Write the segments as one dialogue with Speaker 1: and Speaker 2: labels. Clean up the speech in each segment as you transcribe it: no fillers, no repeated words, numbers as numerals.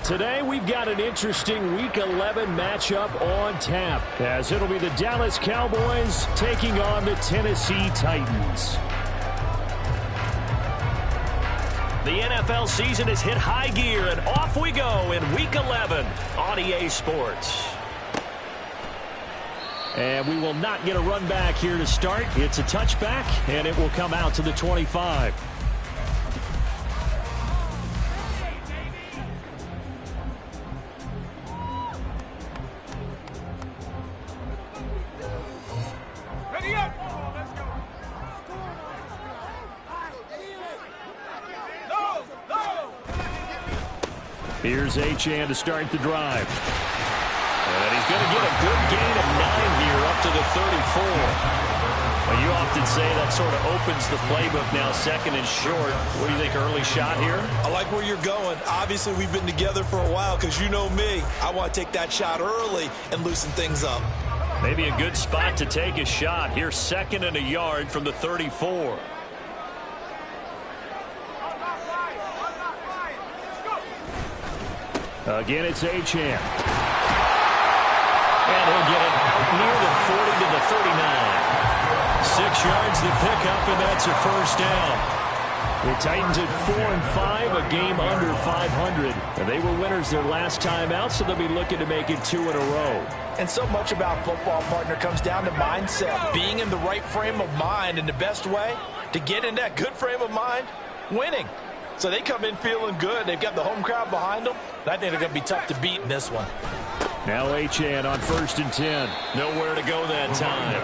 Speaker 1: Today we've got an interesting Week 11 matchup on tap, as it'll be the Dallas Cowboys taking on the Tennessee Titans. The NFL season has hit high gear, and off we go in Week 11 on EA Sports. And we will not get a run back here to start. It's a touchback, and it will come out to the 25. Here's Achane to start the drive. And he's going to get a good gain of 9 here up to the 34. Well, you often say that sort of opens the playbook now, second and short. What do you think, early shot here?
Speaker 2: I like where you're going. Obviously, we've been together for a while because you know me. I want to take that shot early and loosen things up.
Speaker 1: Maybe a good spot to take a shot. Here's second and a yard from the 34. Again, it's Achane. And he'll get it near the 40 to the 39. 6 yards the pickup, and that's a first down. The Titans at 4-5, a game under 500. And they were winners their last time out, so they'll be looking to make it 2 in a row.
Speaker 2: And so much about football, partner, comes down to mindset. Being in the right frame of mind, and the best way to get in that good frame of mind, winning. So they come in feeling good. They've got the home crowd behind them. And I think they're going to be tough to beat in this one.
Speaker 1: Now Achane on 1st and 10. Nowhere to go that time.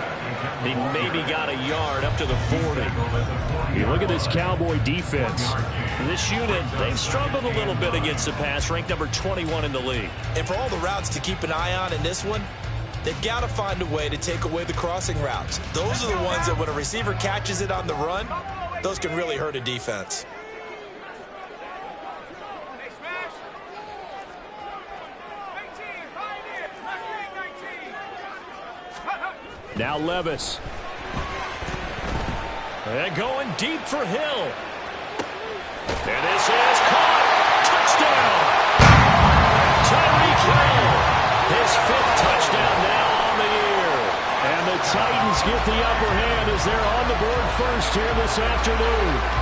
Speaker 1: He maybe got a yard up to the 40. You look at this Cowboy defense. This unit, they've struggled a little bit against the pass, ranked number 21 in the league.
Speaker 2: And for all the routes to keep an eye on in this one, they've got to find a way to take away the crossing routes. Those are the ones that when a receiver catches it on the run, those can really hurt a defense.
Speaker 1: Now Levis. And going deep for Hill. And this is caught. Touchdown. Tyreek Hill. His 5th touchdown now on the year. And the Titans get the upper hand as they're on the board first here this afternoon.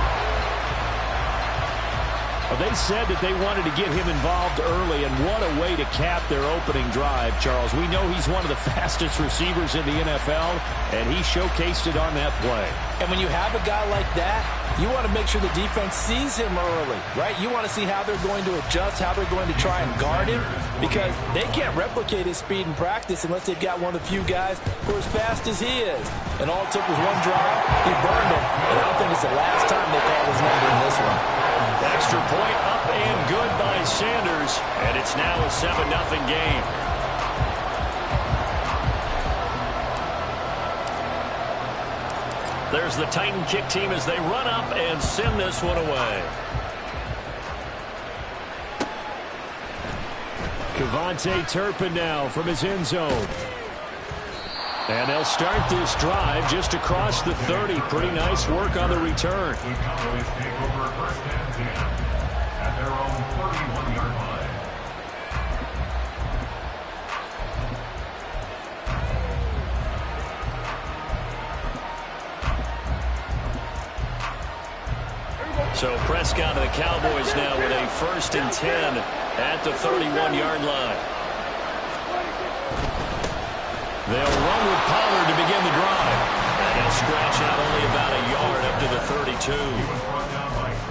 Speaker 1: They said that they wanted to get him involved early, and what a way to cap their opening drive, Charles. We know he's one of the fastest receivers in the NFL, and he showcased it on that play.
Speaker 3: And when you have a guy like that, you want to make sure the defense sees him early, right? You want to see how they're going to adjust, how they're going to try and guard him, because they can't replicate his speed in practice unless they've got one of the few guys who are as fast as he is. And all it took was one drive, he burned him, and I don't think it's the last time they call his number in this one.
Speaker 1: Extra point up and good by Sanders, and it's now a 7-0 game. There's the Titan kick team as they run up and send this one away. Kevontae Turpin now from his end zone. And they'll start this drive just across the 30. Pretty nice work on the return.
Speaker 4: The Cowboys take over 1st and 10 at their own 41-yard line.
Speaker 1: So Prescott and the Cowboys now with a 1st and 10 at the 31-yard line. They'll run with Pollard to begin the drive. And he'll scratch out only about a yard up to the 32.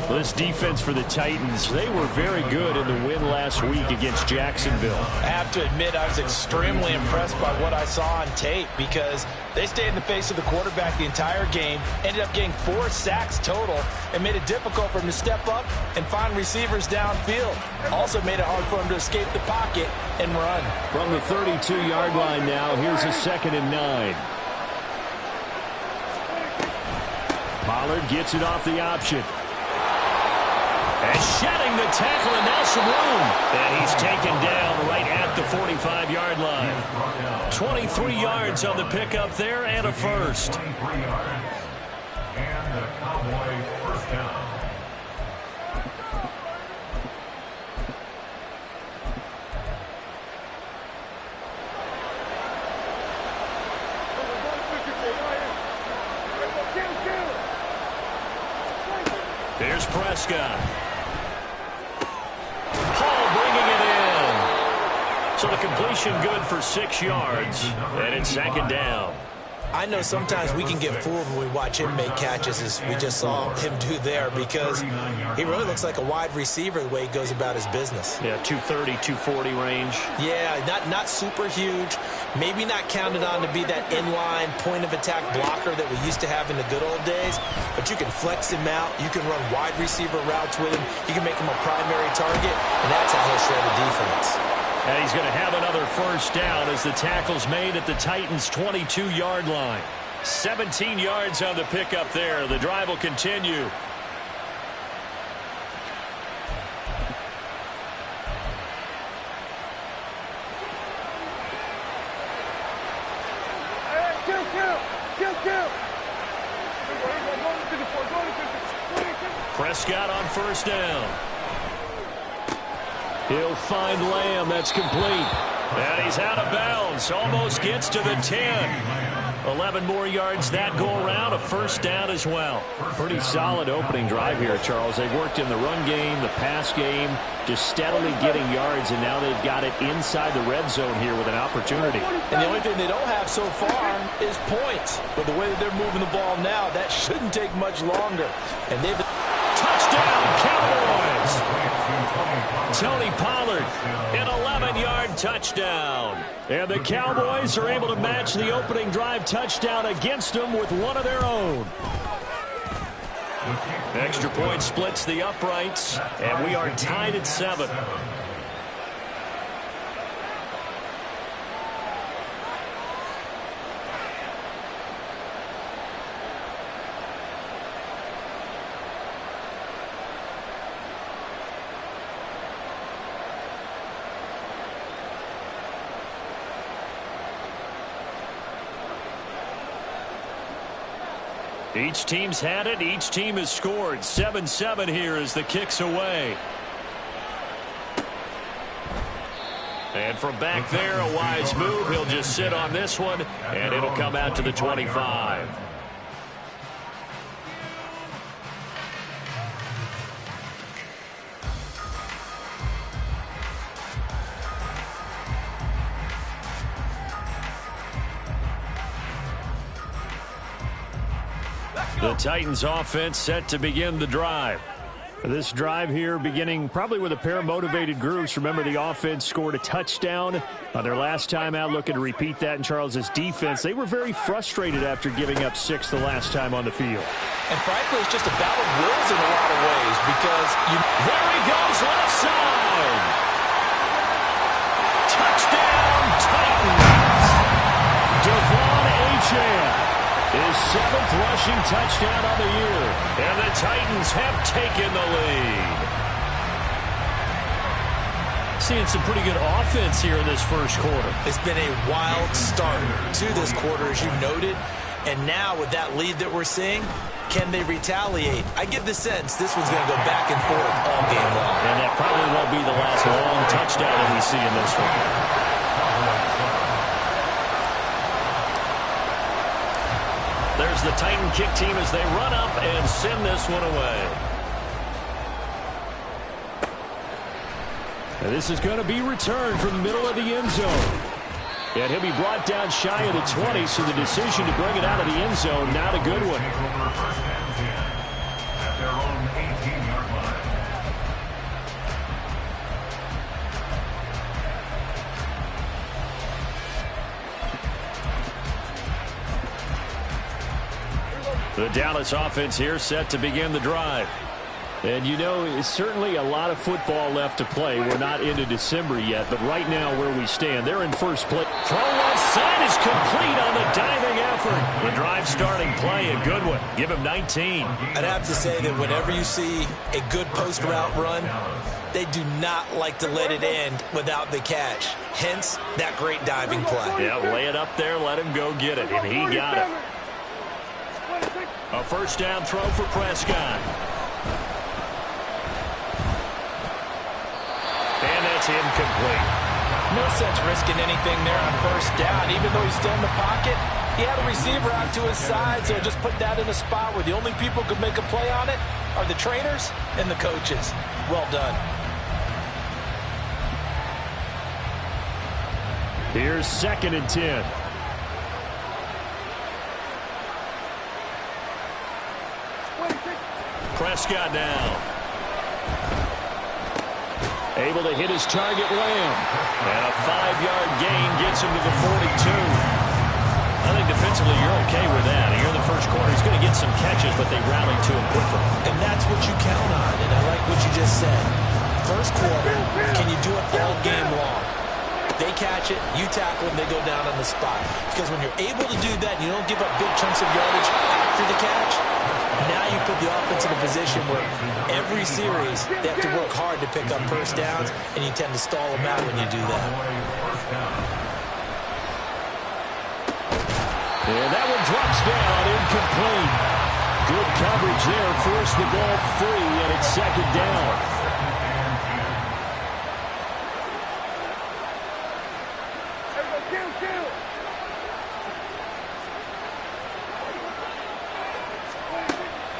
Speaker 1: Well, this defense for the Titans, they were very good in the win last week against Jacksonville.
Speaker 3: I have to admit, I was extremely impressed by what I saw on tape because they stayed in the face of the quarterback the entire game, ended up getting 4 sacks total, and made it difficult for him to step up and find receivers downfield. Also made it hard for him to escape the pocket and run.
Speaker 1: From the 32-yard line now, here's a 2nd and 9. Pollard gets it off the option. And shedding the tackle, and now some room. And he's taken down right at the 45-yard line. 23 yards on the pickup there and a first.
Speaker 4: 23 yards. And the Cowboys 1st down.
Speaker 1: Prescott. Hall bringing it in. So the completion good for 6 yards, and it's 2nd down.
Speaker 3: I know sometimes we can get fooled when we watch him make catches, as we just saw him do there, because he really looks like a wide receiver the way he goes about his business.
Speaker 1: Yeah, 230, 240 range.
Speaker 3: Yeah, not super huge. Maybe not counted on to be that inline point-of-attack blocker that we used to have in the good old days, but you can flex him out. You can run wide receiver routes with him. You can make him a primary target, and that's how he'll shred the defense.
Speaker 1: And he's going to have another 1st down as the tackle's made at the Titans' 22-yard line. 17 yards on the pickup there. The drive will continue. Prescott on 1st down. He'll find Lamb. That's complete. And he's out of bounds. Almost gets to the 10. 11 more yards that go around. A 1st down as well. Pretty solid opening drive here, Charles. They've worked in the run game, the pass game, just steadily getting yards, and now they've got it inside the red zone here with an opportunity.
Speaker 3: And the only thing they don't have so far is points. But the way that they're moving the ball now, that shouldn't take much longer. And they've...
Speaker 1: Touchdown, Cowboys! Tony Pollard, an 11-yard touchdown. And the Cowboys are able to match the opening drive touchdown against them with one of their own. Extra point splits the uprights, and we are tied at 7. Each team's had it. Each team has scored. 7-7 here as the kick's away. And from back there, a wise move. He'll just sit on this one, and it'll come out to the 25. The Titans offense set to begin the drive. This drive here beginning probably with a pair of motivated groups. Remember, the offense scored a touchdown on their last time out, looking to repeat that in Charles's defense. They were very frustrated after giving up 6 the last time on the field.
Speaker 3: And frankly, it's just a battle of wills in a lot of ways, because
Speaker 1: there he goes, left side. Touchdown, Titans. Devon Achane. His 7th rushing touchdown of the year. And the Titans have taken the lead. Seeing some pretty good offense here in this first quarter.
Speaker 3: It's been a wild start to this quarter, as you noted. And now with that lead that we're seeing, can they retaliate? I get the sense this one's going to go back and forth all game long.
Speaker 1: And that probably won't be the last long touchdown that we see in this one. There's the Titan kick team as they run up and send this one away. And this is going to be returned from the middle of the end zone. And he'll be brought down shy of the 20, so the decision to bring it out of the end zone, not a good one.
Speaker 4: At their own 18-yard line.
Speaker 1: The Dallas offense here set to begin the drive. And you know, it's certainly a lot of football left to play. We're not into December yet, but right now where we stand, they're in first place. Throw left side is complete on the diving effort. The drive starting play, a good one. Give him 19.
Speaker 3: I'd have to say that whenever you see a good post route run, they do not like to let it end without the catch. Hence, that great diving play.
Speaker 1: Yeah, lay it up there, let him go get it, and he got it. A first down throw for Prescott. And that's incomplete.
Speaker 3: No sense risking anything there on first down. Even though he's still in the pocket, he had a receiver out to his side, so just put that in a spot where the only people could make a play on it are the trainers and the coaches. Well done.
Speaker 1: Here's 2nd and 10. Prescott now. Able to hit his target, Lamb. And a 5-yard gain gets him to the 42. I think defensively you're okay with that. Here in the first quarter, he's going to get some catches, but they rally to him quickly.
Speaker 3: And that's what you count on, and I like what you just said. First quarter, can you do it all game long? They catch it, you tackle them, they go down on the spot. Because when you're able to do that and you don't give up big chunks of yardage after the catch, now you put the offense in a position where every series they have to work hard to pick up first downs, and you tend to stall them out when you do that.
Speaker 1: And that one drops down, incomplete. Good coverage there, forced the ball free, and it's 2nd down.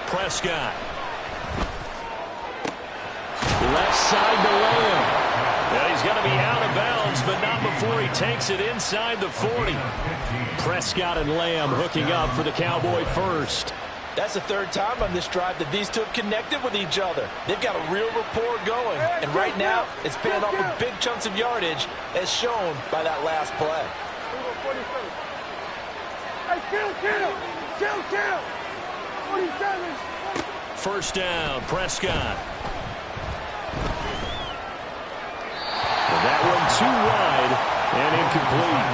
Speaker 1: Prescott. Left side to Lamb. And he's going to be out of bounds, but not before he takes it inside the 40. Prescott and Lamb hooking up for the Cowboy first.
Speaker 3: That's the 3rd time on this drive that these two have connected with each other. They've got a real rapport going. And right now, it's paying off with big chunks of yardage, as shown by that last play.
Speaker 1: First down, Prescott. And that one too wide and incomplete.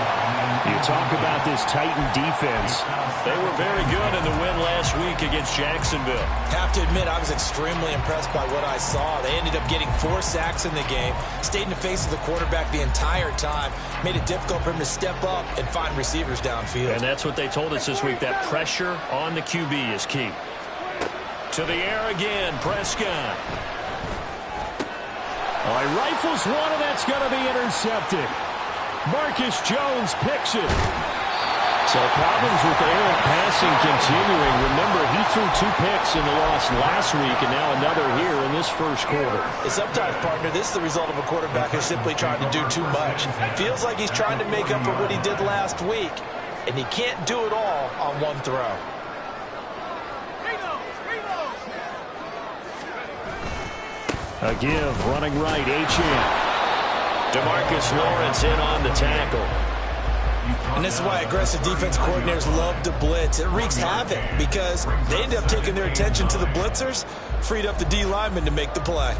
Speaker 1: You talk about this Titan defense. They were very good in the win last week against Jacksonville.
Speaker 3: Have to admit, I was extremely impressed by what I saw. They ended up getting 4 sacks in the game, stayed in the face of the quarterback the entire time, made it difficult for him to step up and find receivers downfield.
Speaker 1: And that's what they told us this week, that pressure on the QB is key. To the air again, Prescott. Oh, he rifles one, and that's going to be intercepted. Marcus Jones picks it. So problems with errant passing continuing. Remember, he threw 2 picks in the loss last week, and now another here in this first quarter.
Speaker 3: Sometimes, partner, this is the result of a quarterback who's simply trying to do too much. Feels like he's trying to make up for what he did last week, and he can't do it all on one throw.
Speaker 1: A give, running right, Achane. DeMarcus Lawrence in on the tackle.
Speaker 3: And this is why aggressive defense coordinators love to blitz. It wreaks havoc because they end up taking their attention to the blitzers, freed up the D lineman to make the play.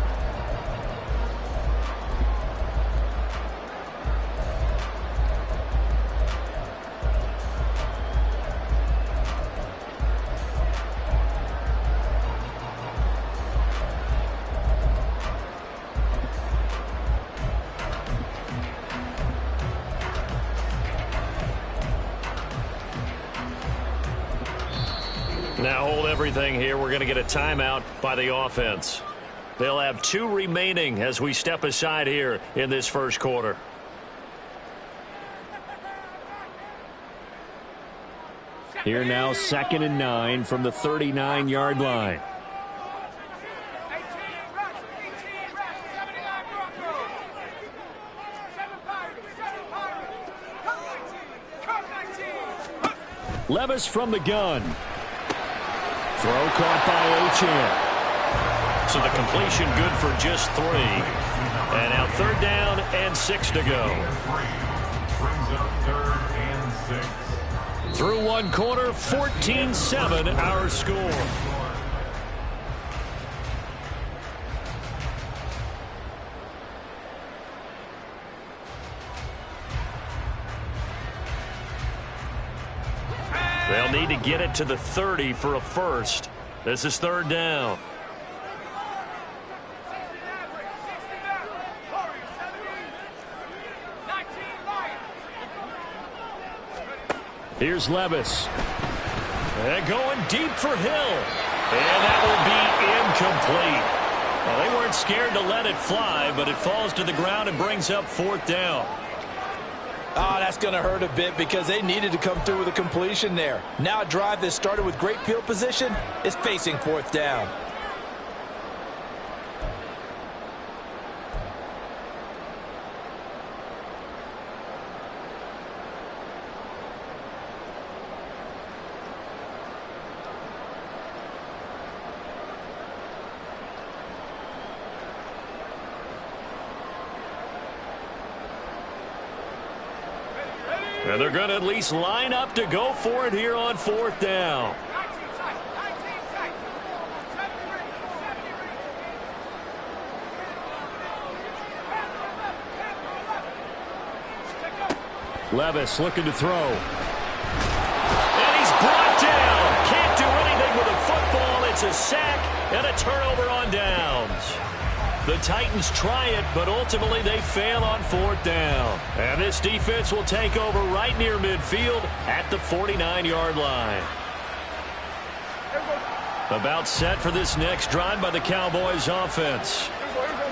Speaker 1: Now hold everything here. We're going to get a timeout by the offense. They'll have 2 remaining as we step aside here in this first quarter. Here now, 2nd and 9 from the 39-yard line. Levis from the gun. Throw caught by Achane. So the completion good for just 3. And now 3rd down and 6 to go.
Speaker 4: Brings up 3rd and 6.
Speaker 1: Through 1 quarter, 14-7 our score. They'll need to get it to the 30 for a first. This is 3rd down. Here's Levis. And going deep for Hill. And that will be incomplete. Well, they weren't scared to let it fly, but it falls to the ground and brings up 4th down.
Speaker 3: Oh, that's going to hurt a bit because they needed to come through with a completion there. Now a drive that started with great field position is facing 4th down.
Speaker 1: And they're going to at least line up to go for it here on 4th down. Levis looking to throw. And he's brought down. Can't do anything with a football. It's a sack and a turnover on downs. The Titans try it, but ultimately they fail on 4th down. And this defense will take over right near midfield at the 49-yard line. About set for this next drive by the Cowboys offense.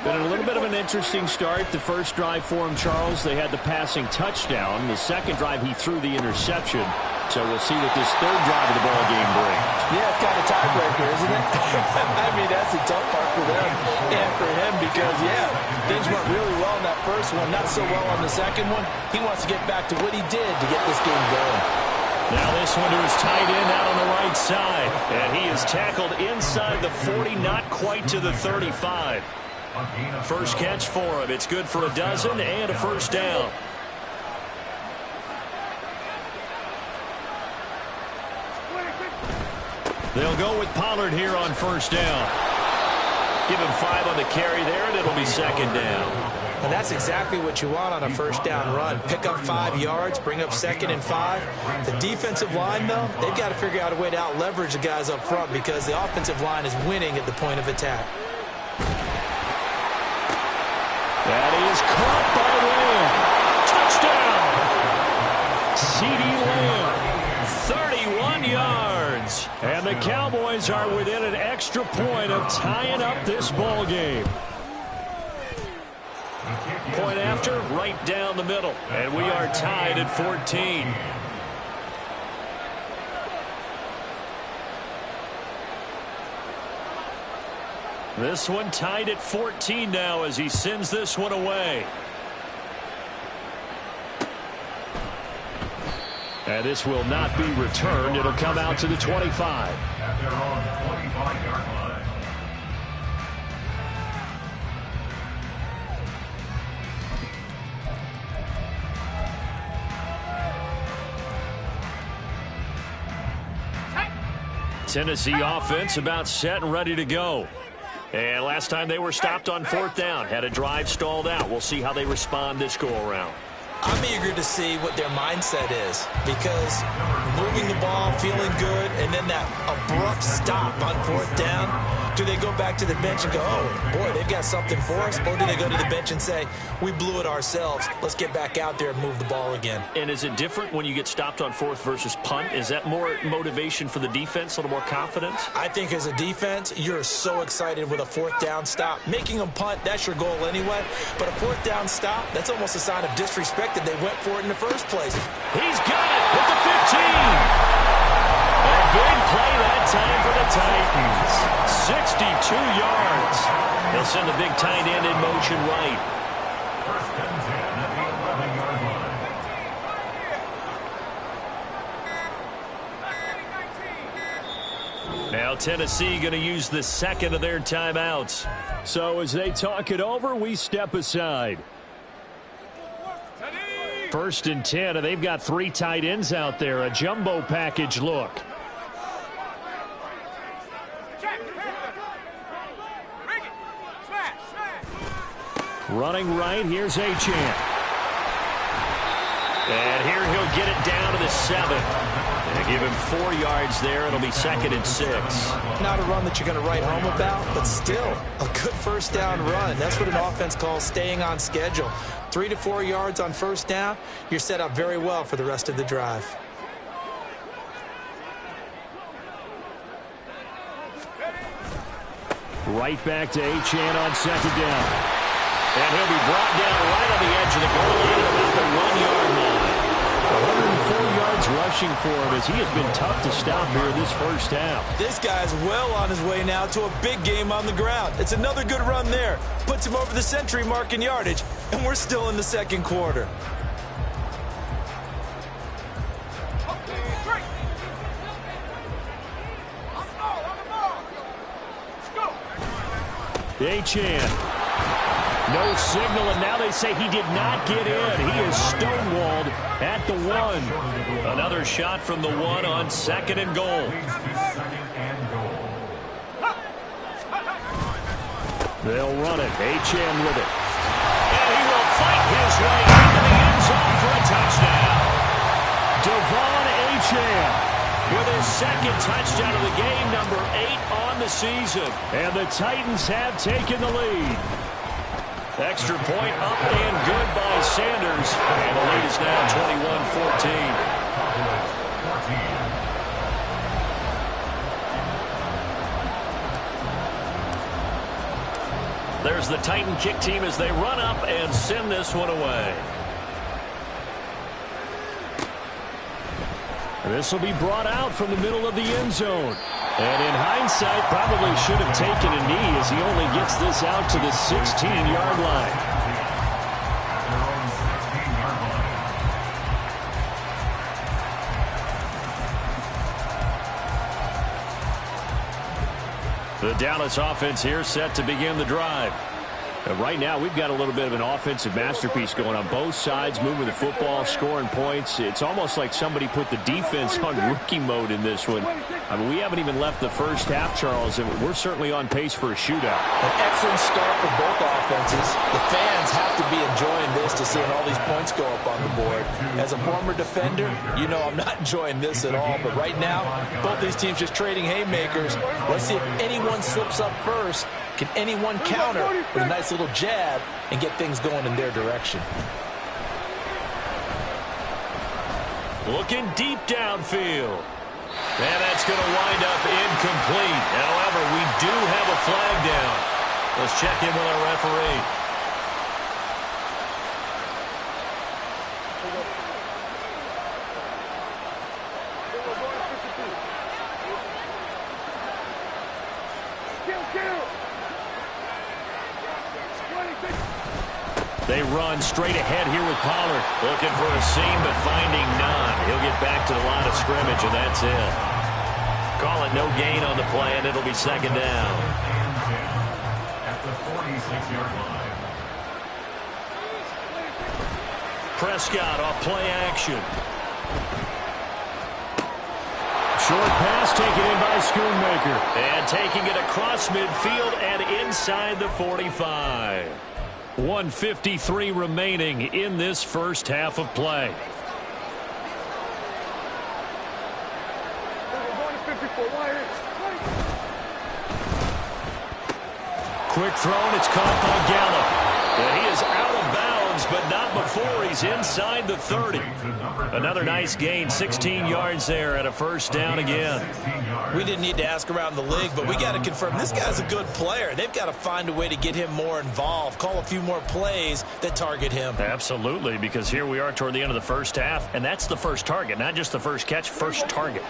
Speaker 1: Been a little bit of an interesting start. The first drive for him, Charles, they had the passing touchdown. The second drive, he threw the interception. So we'll see what this third drive of the ball game brings.
Speaker 3: Yeah, it's kind of tiebreaker, isn't it? I mean, that's the tough part for them and for him because, yeah, things went really well in that first one, not so well on the second one. He wants to get back to what he did to get this game going.
Speaker 1: Now this one to his tight end out on the right side. And he is tackled inside the 40, not quite to the 35. First catch for him. It's good for a dozen and a first down. They'll go with Pollard here on first down. Give him 5 on the carry there, and it'll be second down.
Speaker 3: And that's exactly what you want on a first down run. Pick up 5 yards, bring up 2nd and 5. The defensive line, though, they've got to figure out a way to out-leverage the guys up front because the offensive line is winning at the point of attack.
Speaker 1: That is caught by Lamb. Touchdown! CeeDee Lamb, 31 yards. And the Cowboys are within an extra point of tying up this ball game. Point after, right down the middle. And we are tied at 14. This one tied at 14 now as he sends this one away. And this will not be returned. It'll come out to the 25.
Speaker 4: At their own 25-yard line.
Speaker 1: Tennessee offense about set and ready to go. And last time they were stopped on 4th down, had a drive stalled out. We'll see how they respond this go-around.
Speaker 3: I'm eager to see what their mindset is because moving the ball, feeling good, and then that abrupt stop on 4th down, do they go back to the bench and go, oh, boy, they've got something for us? Or do they go to the bench and say, we blew it ourselves. Let's get back out there and move the ball again.
Speaker 1: And is it different when you get stopped on 4th versus punt? Is that more motivation for the defense, a little more confidence?
Speaker 3: I think as a defense, you're so excited with a 4th down stop. Making them punt, that's your goal anyway. But a 4th down stop, that's almost a sign of disrespect that they went for it in the first place.
Speaker 1: He's got it at the 15. A big play that time for the Titans. 62 yards. They'll send the big tight end in motion right.
Speaker 4: First and 10 at the 11-yard line.
Speaker 1: Now Tennessee going to use the second of their timeouts. So as they talk it over, we step aside. First and 10, and they've got 3 tight ends out there. A jumbo package look. Running right, here's Achane. And here he'll get it down to the 7. And give him 4 yards there. It'll be 2nd and 6.
Speaker 3: Not a run that you're going to write home about, but still a good first down run. That's what an offense calls staying on schedule. 3 to 4 yards on first down, you're set up very well for the rest of the drive.
Speaker 1: Right back to Achane on 2nd down. And he'll be brought down right on the edge of the goal line at about the 1-yard line. 104 yards rushing for him as he has been tough to stop here this first half.
Speaker 3: This guy's well on his way now to a big game on the ground. It's another good run there. Puts him over the century mark in yardage, and we're still in the second quarter.
Speaker 1: Achane. No signal, and now they say he did not get in. He is stonewalled at the 1. Another shot from the 1 on 2nd and goal. They'll run it. Achane with it. And he will fight his way into the end zone for a touchdown. Devon Achane with his 2nd touchdown of the game, number 8 on the season. And the Titans have taken the lead. Extra point up and good by Sanders. And the lead is now 21-14. There's the Titan kick team as they run up and send this one away. This will be brought out from the middle of the end zone. And in hindsight, probably should have taken a knee as he only gets this out to the 16-yard line. The Dallas offense here set to begin the drive. Right now, we've got a little bit of an offensive masterpiece going on both sides, moving the football, scoring points. It's almost like somebody put the defense on rookie mode in this one. I mean, we haven't even left the first half, Charles, and we're certainly on pace for a shootout.
Speaker 3: An excellent start for both offenses. The fans have to be enjoying this to seeing all these points go up on the board. As a former defender, you know I'm not enjoying this at all. But right now, both these teams just trading haymakers. Let's see if anyone slips up first. Can anyone counter with a nice little jab and get things going in their direction?
Speaker 1: Looking deep downfield. And that's going to wind up incomplete. However, we do have a flag down. Let's check in with our referee. They run straight ahead here with Pollard. Looking for a seam, but finding none. He'll get back to the line of scrimmage, and that's it. Call it no gain on the play, and it'll be 2nd down.
Speaker 4: At the 46-yard line.
Speaker 1: Prescott off play action. Short pass taken in by Schoonmaker. And taking it across midfield and inside the 45. 1:53 remaining in this first half of play. Quick throw, and it's caught by Gallup. And he is out of bounds, but not before he's inside the 30. Another nice gain, 16 yards there, and a first down again.
Speaker 3: We didn't need to ask around the league, but we got to confirm this guy's a good player. They've got to find a way to get him more involved, call a few more plays that target him.
Speaker 1: Absolutely, because here we are toward the end of the first half, and that's the first target, not just the first catch, first target.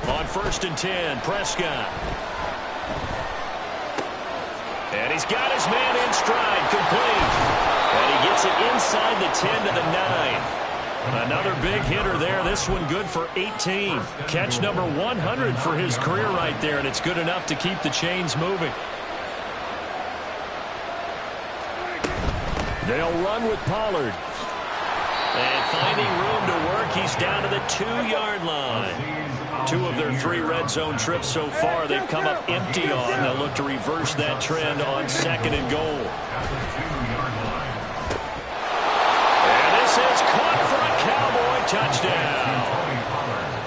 Speaker 1: On 1st and 10, Prescott. And he's got his man in stride, complete. And he gets it inside the 10 to the 9. Another big hitter there. This one good for 18. Catch number 100 for his career right there, and it's good enough to keep the chains moving. They'll run with Pollard. And finding room to work, he's down to the 2-yard line. 2 of their 3 red zone trips so far they've come up empty on. They'll look to reverse that trend on 2nd and goal. And this is caught for a Cowboy touchdown.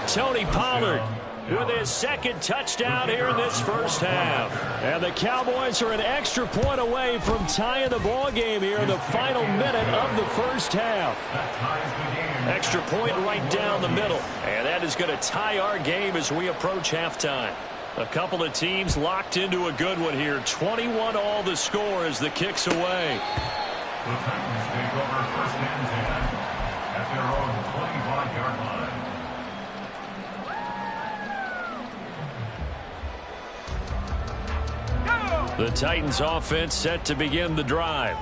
Speaker 1: Tony Pollard with his 2nd touchdown here in this first half. And the Cowboys are an extra point away from tying the ball game here in the final minute of the first half. Extra point right down the middle. And that is going to tie our game as we approach halftime. A couple of teams locked into a good one here. 21-all the score as the kick's away.
Speaker 4: The Titans take over 1st and 10 at their own 25-yard line.
Speaker 1: The Titans offense set to begin the drive.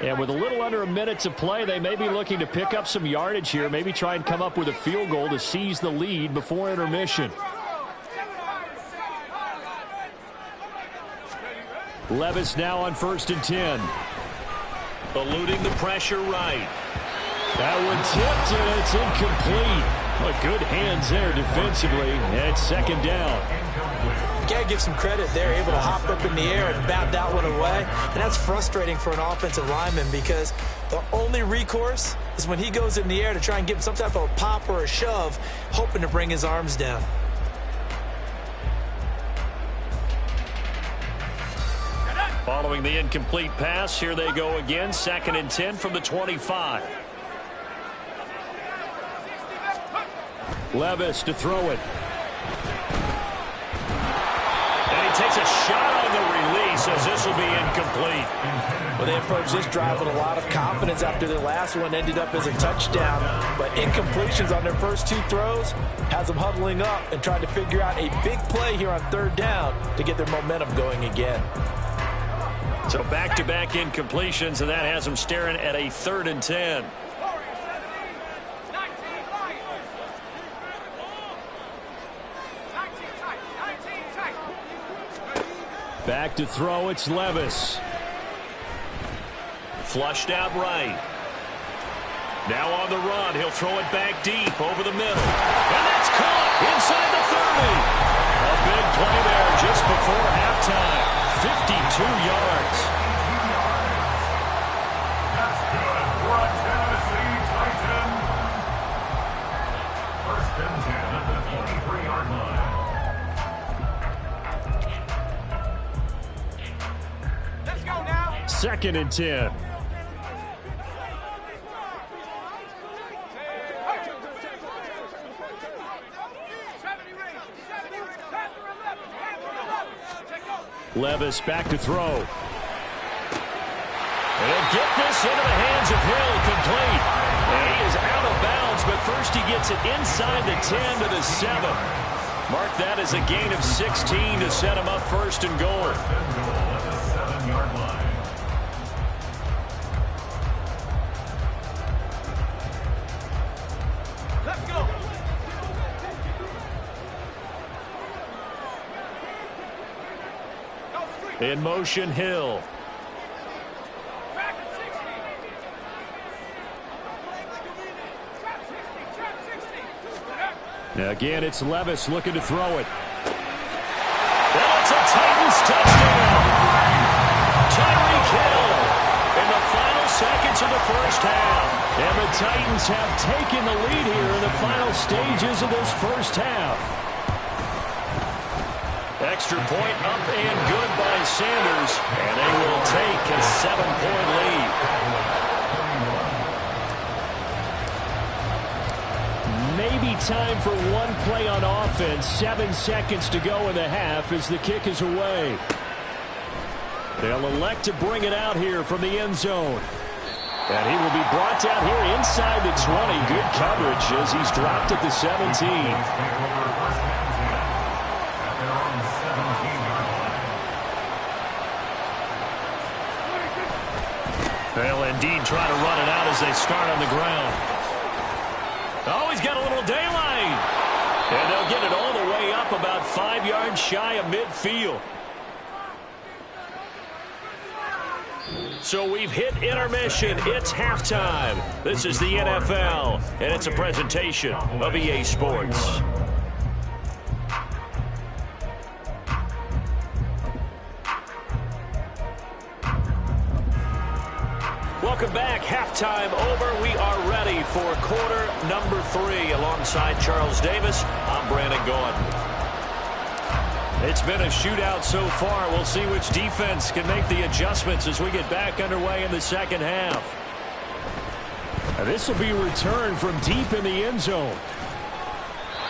Speaker 1: And with a little under a minute to play, they may be looking to pick up some yardage here, maybe try and come up with a field goal to seize the lead before intermission. Levis now on 1st and 10. Eluding the pressure right. That one tipped, and it's incomplete. But good hands there defensively. And 2nd down.
Speaker 3: You got to give some credit. They're able to hop up in the air and bat that one away. And that's frustrating for an offensive lineman because the only recourse is when he goes in the air to try and give some type of a pop or a shove, hoping to bring his arms down.
Speaker 1: Following the incomplete pass, here they go again. 2nd and 10 from the 25. Levis to throw it. And he takes a shot on the release as this will be incomplete.
Speaker 3: Well, they approached this drive with a lot of confidence after their last one ended up as a touchdown. But incompletions on their first 2 throws has them huddling up and trying to figure out a big play here on 3rd down to get their momentum going again.
Speaker 1: So back-to-back incompletions, and that has them staring at a 3rd and 10. Back to throw, it's Levis. Flushed out right. Now on the run, he'll throw it back deep over the middle. And that's caught inside the 30. A big play there just before halftime. 52 yards.
Speaker 4: That's good for a Tennessee Titan. 1st and 10 at the 23-yard line.
Speaker 1: 2nd and 10. Levis back to throw. And he'll get this into the hands of Hill, complete. And he is out of bounds, but first he gets it inside the 10 to the 7. Mark that as a gain of 16 to set him up 1st and goal.
Speaker 4: 7-yard line.
Speaker 2: Let's go.
Speaker 1: In motion, Hill. Now again, it's Levis looking to throw it. That's a Titans touchdown. Tyreek Hill in the final seconds of the 1st half. And the Titans have taken the lead here in the final stages of this 1st half. Extra point up and good by Sanders. And they will take a 7-point lead. Maybe time for one play on offense. 7 seconds to go in the half as the kick is away. They'll elect to bring it out here from the end zone. And he will be brought down here inside the 20. Good coverage as he's dropped at the 17. They'll indeed try to run it out as they start on the ground. Oh, he's got a little daylight. And they'll get it all the way up about 5 yards shy of midfield. So we've hit intermission. It's halftime. This is the NFL, and it's a presentation of EA Sports. Welcome back. Halftime over. We are ready for quarter number 3. Alongside Charles Davis, I'm Brandon Gordon. It's been a shootout so far. We'll see which defense can make the adjustments as we get back underway in the 2nd half. And this will be a return from deep in the end zone.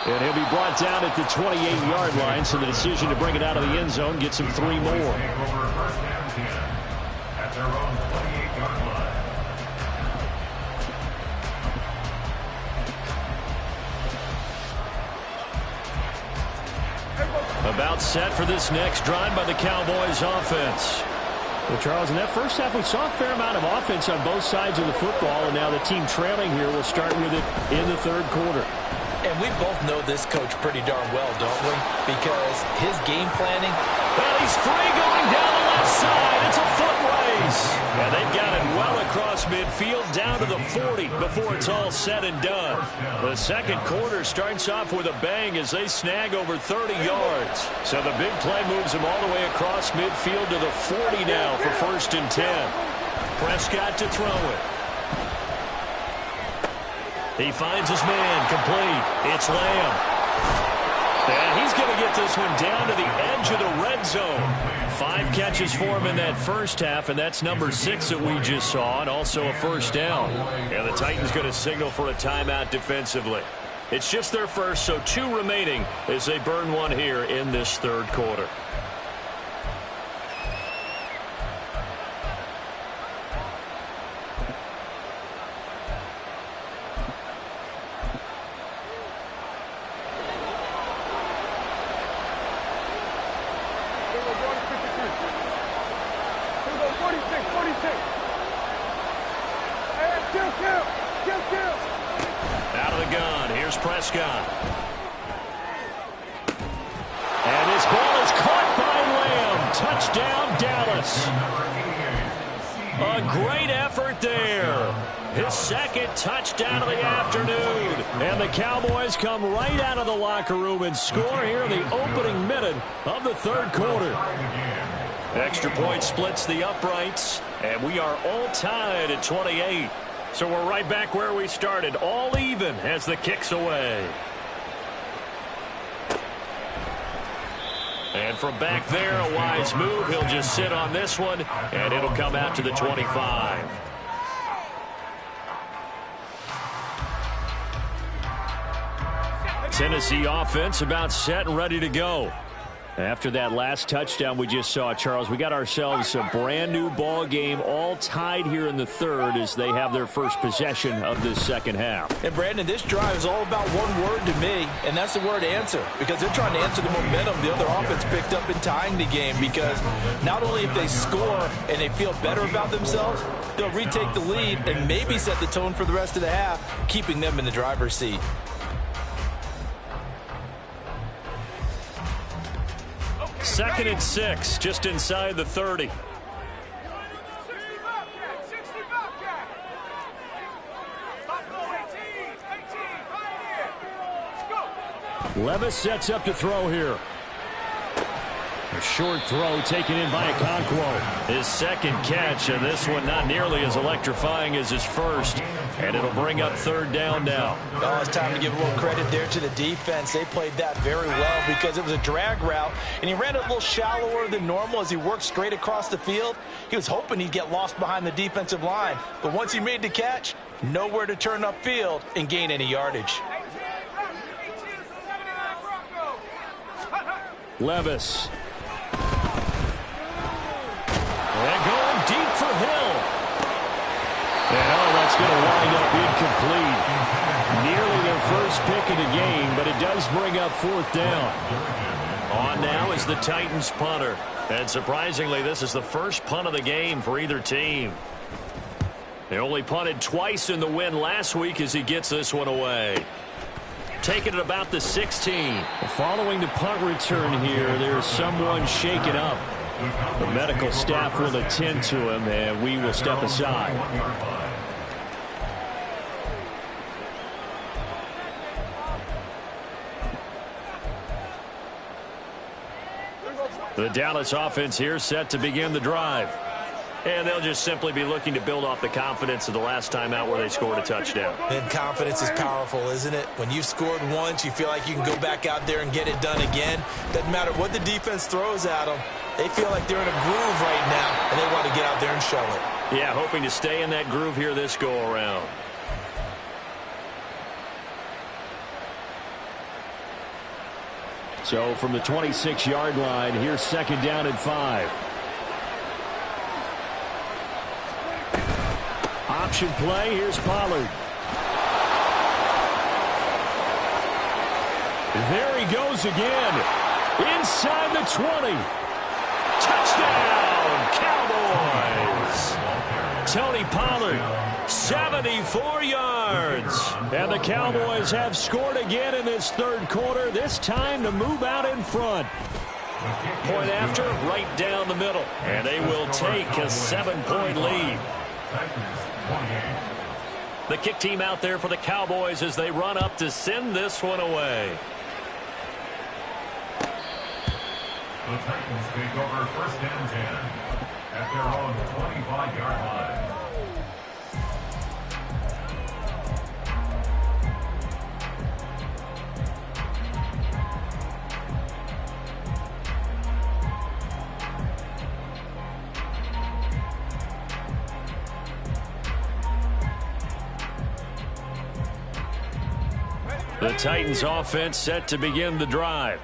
Speaker 1: And he'll be brought down at the 28-yard line, so the decision to bring it out of the end zone gets him 3 more.
Speaker 4: At their own 28-yard line.
Speaker 1: About set for this next drive by the Cowboys offense. Well, Charles, in that first half, we saw a fair amount of offense on both sides of the football, and now the team trailing here will start with it in the third quarter.
Speaker 3: And we both know this coach pretty darn well, don't we? Because his game planning...
Speaker 1: Well, he's free going down the left side. It's a foot race. And they've got it well across midfield down to the 40 before it's all said and done. The second quarter starts off with a bang as they snag over 30 yards. So the big play moves them all the way across midfield to the 40 now for 1st and 10. Prescott to throw it. He finds his man complete. It's Lamb. And he's going to get this one down to the edge of the red zone. 5 catches for him in that first half, and that's number 6 that we just saw, and also a first down. And the Titans going to signal for a timeout defensively. It's just their first, so 2 remaining as they burn one here in this third quarter. Out of the gun, here's Prescott. And his ball is caught by Lamb. Touchdown, Dallas. A great effort there. His second touchdown of the afternoon. And the Cowboys come right out of the locker room and score here in the opening minute of the third quarter. Extra point splits the uprights, and we are all tied at 28. So we're right back where we started, all even as the kick's away. And from back there, a wise move. He'll just sit on this one, and it'll come out to the 25. Tennessee offense about set and ready to go. After that last touchdown we just saw, Charles, we got ourselves a brand new ball game, all tied here in the third as they have their first possession of this second half.
Speaker 3: And Brandon, this drive is all about one word to me, and that's the word answer, because they're trying to answer the momentum the other offense picked up in tying the game, because not only if they score and they feel better about themselves, they'll retake the lead and maybe set the tone for the rest of the half, keeping them in the driver's seat.
Speaker 1: Second and 6, just inside the 30. Levis sets up to throw here. A short throw taken in by Okonkwo. His second catch, and this one not nearly as electrifying as his first. And it'll bring up third down now.
Speaker 3: Oh, it's time to give a little credit there to the defense. They played that very well because it was a drag route, and he ran it a little shallower than normal as he worked straight across the field. He was hoping he'd get lost behind the defensive line. But once he made the catch, nowhere to turn upfield and gain any yardage.
Speaker 1: Levis. And going deep for Hill. And that's going to wind up incomplete. Nearly their first pick of the game, but it does bring up fourth down. On now is the Titans punter. And surprisingly, this is the first punt of the game for either team. They only punted twice in the win last week as he gets this one away. Taking it about the 16. Following the punt return here, there's someone shaken up. The medical staff will attend to him, and we will step aside. The Dallas offense here set to begin the drive. And they'll just simply be looking to build off the confidence of the last time out where they scored a touchdown.
Speaker 3: And confidence is powerful, isn't it? When you've scored once, you feel like you can go back out there and get it done again. Doesn't matter what the defense throws at them. They feel like they're in a groove right now, and they want to get out there and show it.
Speaker 1: Yeah, hoping to stay in that groove here this go-around. So from the 26-yard line, here's second down and 5. Option play, here's Pollard. There he goes again. Inside the 20. Touchdown, Cowboys. Tony Pollard, 74 yards. And the Cowboys have scored again in this third quarter, this time to move out in front. Point after, right down the middle. And they will take a 7-point lead. The kick team out there for the Cowboys as they run up to send this one away.
Speaker 4: The Titans take over first and 10 at their own 25-yard line.
Speaker 1: The Titans offense set to begin the drive.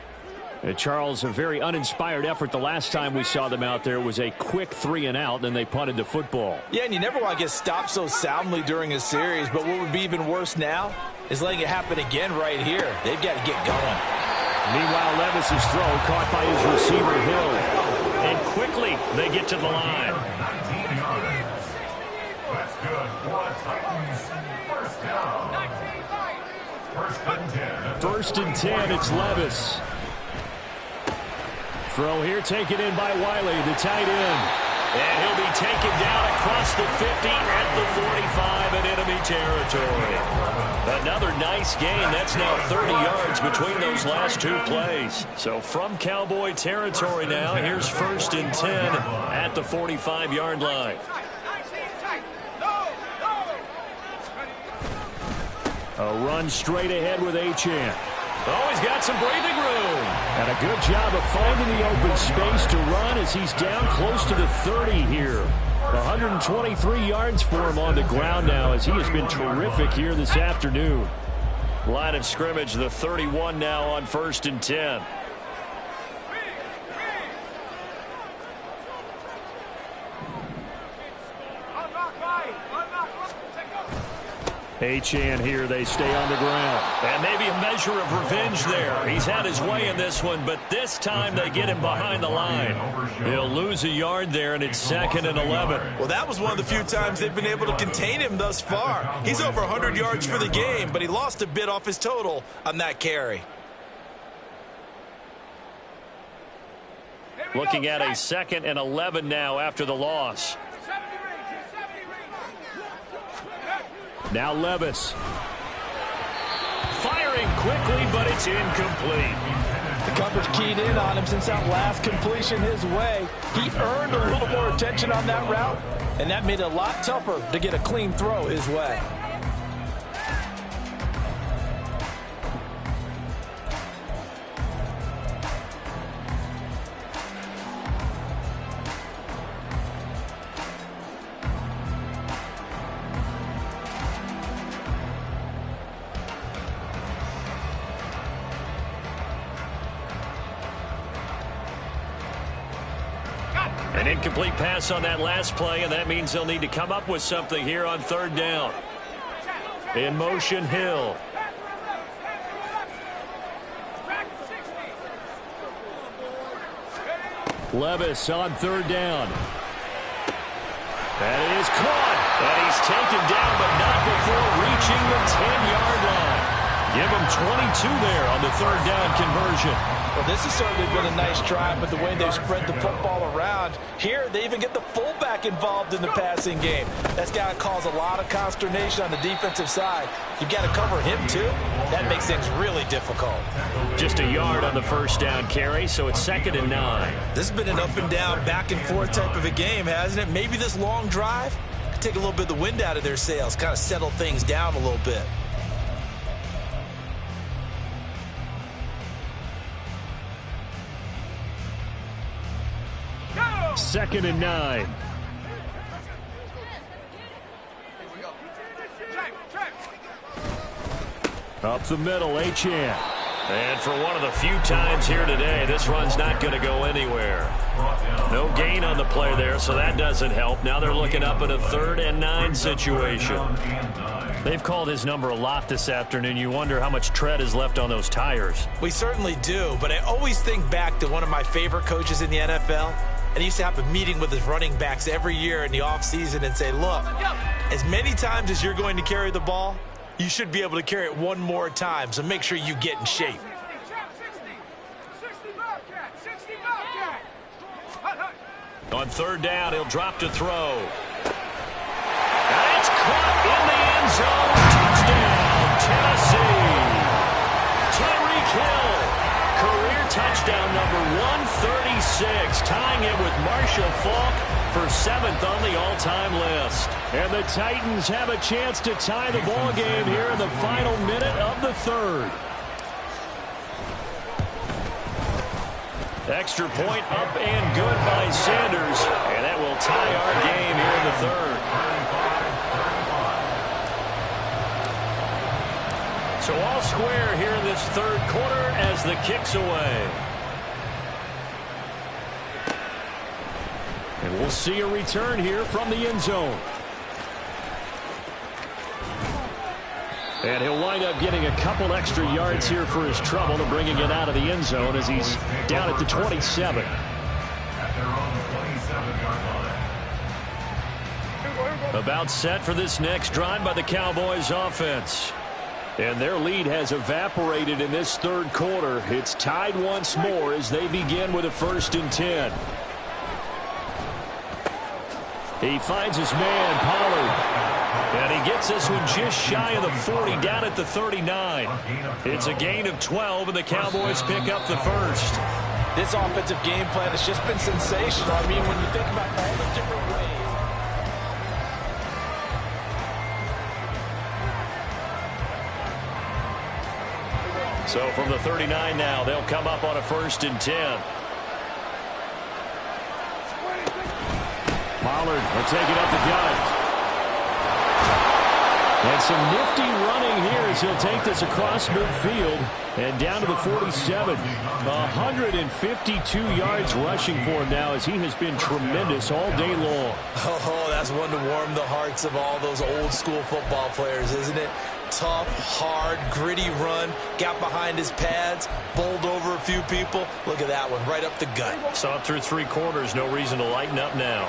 Speaker 1: And Charles, a very uninspired effort the last time we saw them out there was a quick 3-and-out, then they punted the football.
Speaker 3: Yeah, and you never want to get stopped so soundly during a series, but what would be even worse now is letting it happen again right here. They've got to get going.
Speaker 1: Meanwhile, Levis's throw caught by his receiver, Hill. And quickly, they get to the line.
Speaker 4: 19 yards. That's good for the Titans. First down. First and 10.
Speaker 1: First and 10, it's Levis. Throw here taken in by Wiley, the tight end. And he'll be taken down across the 50 at the 45 in enemy territory. Another nice gain. That's now 30 yards between those last two plays. So from Cowboy territory now, here's first and 10 at the 45-yard line. A run straight ahead with Achane. Oh, he's got some breathing room. And a good job of finding the open space to run as he's down close to the 30 here. 123 yards for him on the ground now as he has been terrific here this afternoon. Line of scrimmage, the 31 now on first and 10. Achane here, they stay on the ground. And maybe a measure of revenge there. He's had his way in this one, but this time they get him behind the line. He'll lose a yard there, and it's second and 11.
Speaker 2: Well, that was one of the few times they've been able to contain him thus far. He's over 100 yards for the game, but he lost a bit off his total on that carry.
Speaker 1: Looking at a second and 11 now after the loss. Now Levis. Firing quickly, but it's incomplete.
Speaker 3: The coverage keyed in on him since that last completion his way. He earned a little more attention on that route, and that made it a lot tougher to get a clean throw his way.
Speaker 1: An incomplete pass on that last play, and that means they'll need to come up with something here on third down. In motion, Hill. Levis on third down. That is caught. And he's taken down, but not before reaching the 10-yard line. Give him 22 there on the third down conversion.
Speaker 3: Well, this has certainly been a nice drive with the way they've spread the football around. Here, they even get the fullback involved in the passing game. That's got to cause a lot of consternation on the defensive side. You've got to cover him, too. That makes things really difficult.
Speaker 1: Just a yard on the first down carry, so it's second and 9.
Speaker 2: This has been an up and down, back and forth type of a game, hasn't it? Maybe this long drive could take a little bit of the wind out of their sails, kind of settle things down a little bit.
Speaker 1: Second and 9. Up the middle, Achane. And for one of the few times here today, this run's not going to go anywhere. No gain on the play there, so that doesn't help. Now they're looking up at a 3rd and 9 situation. They've called his number a lot this afternoon. You wonder how much tread is left on those tires.
Speaker 2: We certainly do, but I always think back to one of my favorite coaches in the NFL, and he used to have a meeting with his running backs every year in the offseason and say, look, as many times as you're going to carry the ball, you should be able to carry it one more time, so make sure you get in shape.
Speaker 1: On third down, he'll drop to throw. That's caught in the end zone. Touchdown, Tennessee. Tyreek Hill, career touchdown number 136, tying it with Marshall Faulk for 7th on the all-time list. And the Titans have a chance to tie the ball game here in the final minute of the third. Extra point up and good by Sanders, and that will tie our game here in the third. So all square here in this third quarter as the kick's away. And we'll see a return here from the end zone. And he'll wind up getting a couple extra yards here for his trouble and bringing it out of the end zone as he's down at the 27. About set for this next drive by the Cowboys offense. And their lead has evaporated in this third quarter. It's tied once more as they begin with a 1st and 10. He finds his man, Pollard. And he gets this one just shy of the 40, down at the 39. It's a gain of 12, and the Cowboys pick up the first.
Speaker 3: This offensive game plan has just been sensational. I mean, when you think about all the different ways.
Speaker 1: So from the 39 now, they'll come up on a 1st and 10. Pollard will take it up the gut. And some nifty running here as he'll take this across midfield and down to the 47. 152 yards rushing for him now as he has been tremendous all day long.
Speaker 2: Oh, that's one to warm the hearts of all those old school football players, isn't it? Tough, hard, gritty run, got behind his pads, bowled over a few people. Look at that one, right up the gut.
Speaker 1: Saw it through 3 quarters, no reason to lighten up now.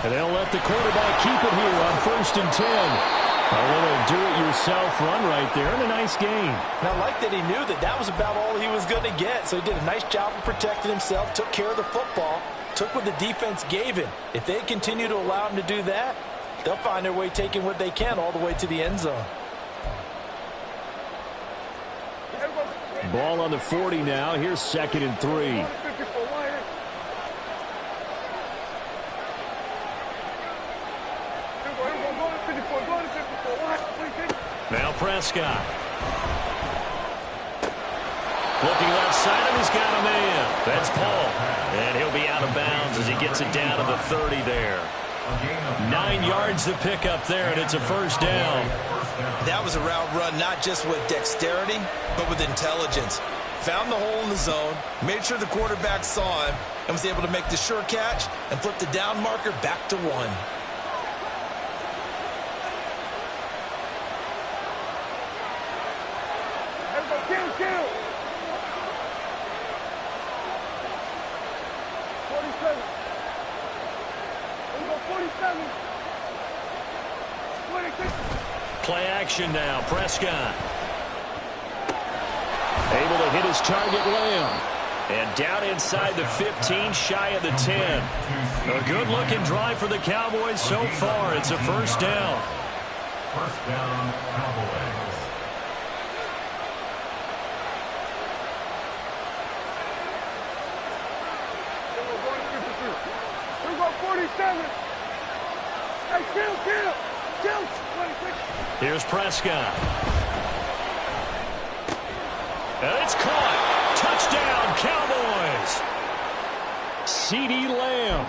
Speaker 1: And they'll let the quarterback keep it here on 1st and 10. A little do-it-yourself run right there and a nice gain.
Speaker 3: And I like that he knew that that was about all he was going to get. So he did a nice job of protecting himself, took care of the football, took what the defense gave him. If they continue to allow him to do that, they'll find their way taking what they can all the way to the end zone.
Speaker 1: Ball on the 40 now. Here's 2nd and 3. Now Prescott. Looking left side of, he's got a man. That's Paul. And he'll be out of bounds as he gets it down to the 30 there. 9 yards to pick up there, and it's a 1st down.
Speaker 2: That was a route run not just with dexterity, but with intelligence. Found the hole in the zone, made sure the quarterback saw him, and was able to make the sure catch and flip the down marker back to 1.
Speaker 1: Play action now. Prescott. Able to hit his target, Lamb. And down inside the 15, shy of the 10. A good-looking drive for the Cowboys so far. It's a 1st down.
Speaker 4: 1st down, Cowboys.
Speaker 1: Here's Prescott. And it's caught. Touchdown, Cowboys. CeeDee Lamb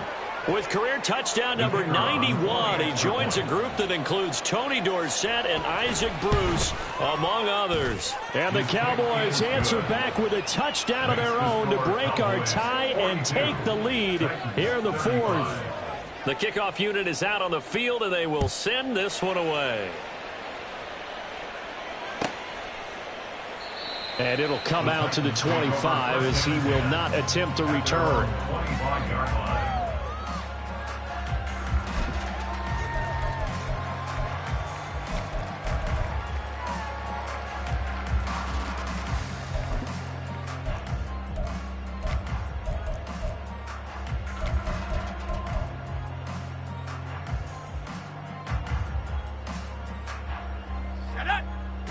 Speaker 1: with career touchdown number 91. He joins a group that includes Tony Dorsett and Isaac Bruce, among others. And the Cowboys answer back with a touchdown of their own to break our tie and take the lead here in the 4th. The kickoff unit is out on the field, and they will send this one away. And it'll come out to the 25 as he will not attempt to return.
Speaker 4: 25-yard line.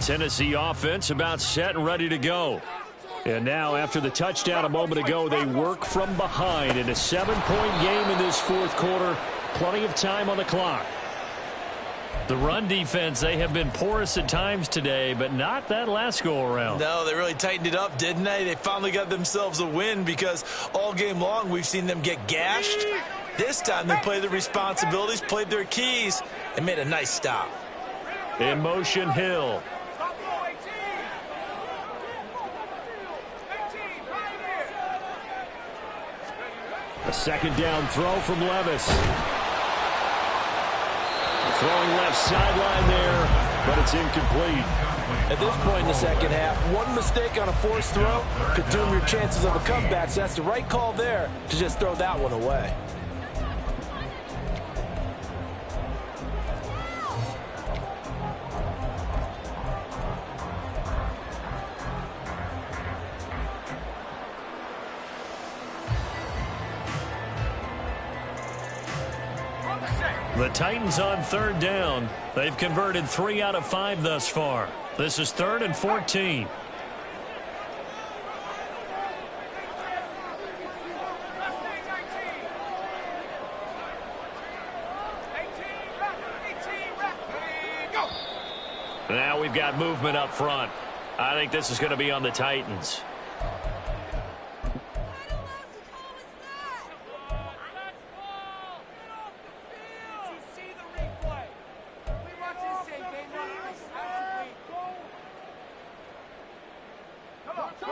Speaker 1: Tennessee offense about set and ready to go. And now, after the touchdown a moment ago, they work from behind in a 7-point game in this fourth quarter. Plenty of time on the clock.
Speaker 5: The run defense, they have been porous at times today, but not that last go-around.
Speaker 2: No, they really tightened it up, didn't they? They finally got themselves a win because all game long we've seen them get gashed. This time they played their responsibilities, played their keys, and made a nice stop.
Speaker 1: In motion, Hill. A second down throw from Levis. Throwing left sideline there, but it's incomplete.
Speaker 3: At this point in the second half, one mistake on a forced throw could doom your chances of a comeback, so that's the right call there to just throw that one away.
Speaker 5: The Titans on third down. They've converted 3 out of 5 thus far. This is 3rd and 14.
Speaker 1: Now we've got movement up front. I think this is going to be on the Titans.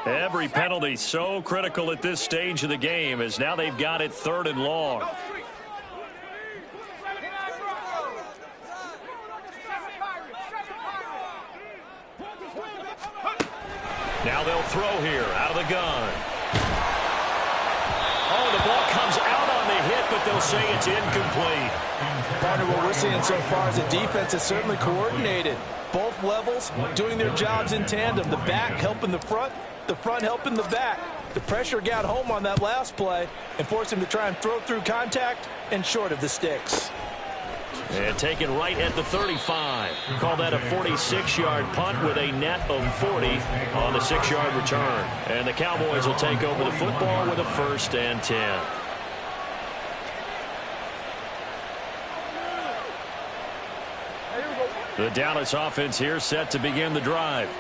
Speaker 1: Every penalty so critical at this stage of the game as now they've got it 3rd and long. Now they'll throw here out of the gun. Oh, the ball comes out on the hit, but they'll say it's incomplete.
Speaker 3: Partner, what we're seeing so far is the defense is certainly coordinated. Both levels doing their jobs in tandem. The back helping the front helping the back. The pressure got home on that last play and forced him to try and throw through contact and short of the sticks.
Speaker 1: And taken right at the 35. Call that a 46-yard punt with a net of 40 on the 6-yard return. And the Cowboys will take over the football with a 1st and 10. The Dallas offense here set to begin the drive.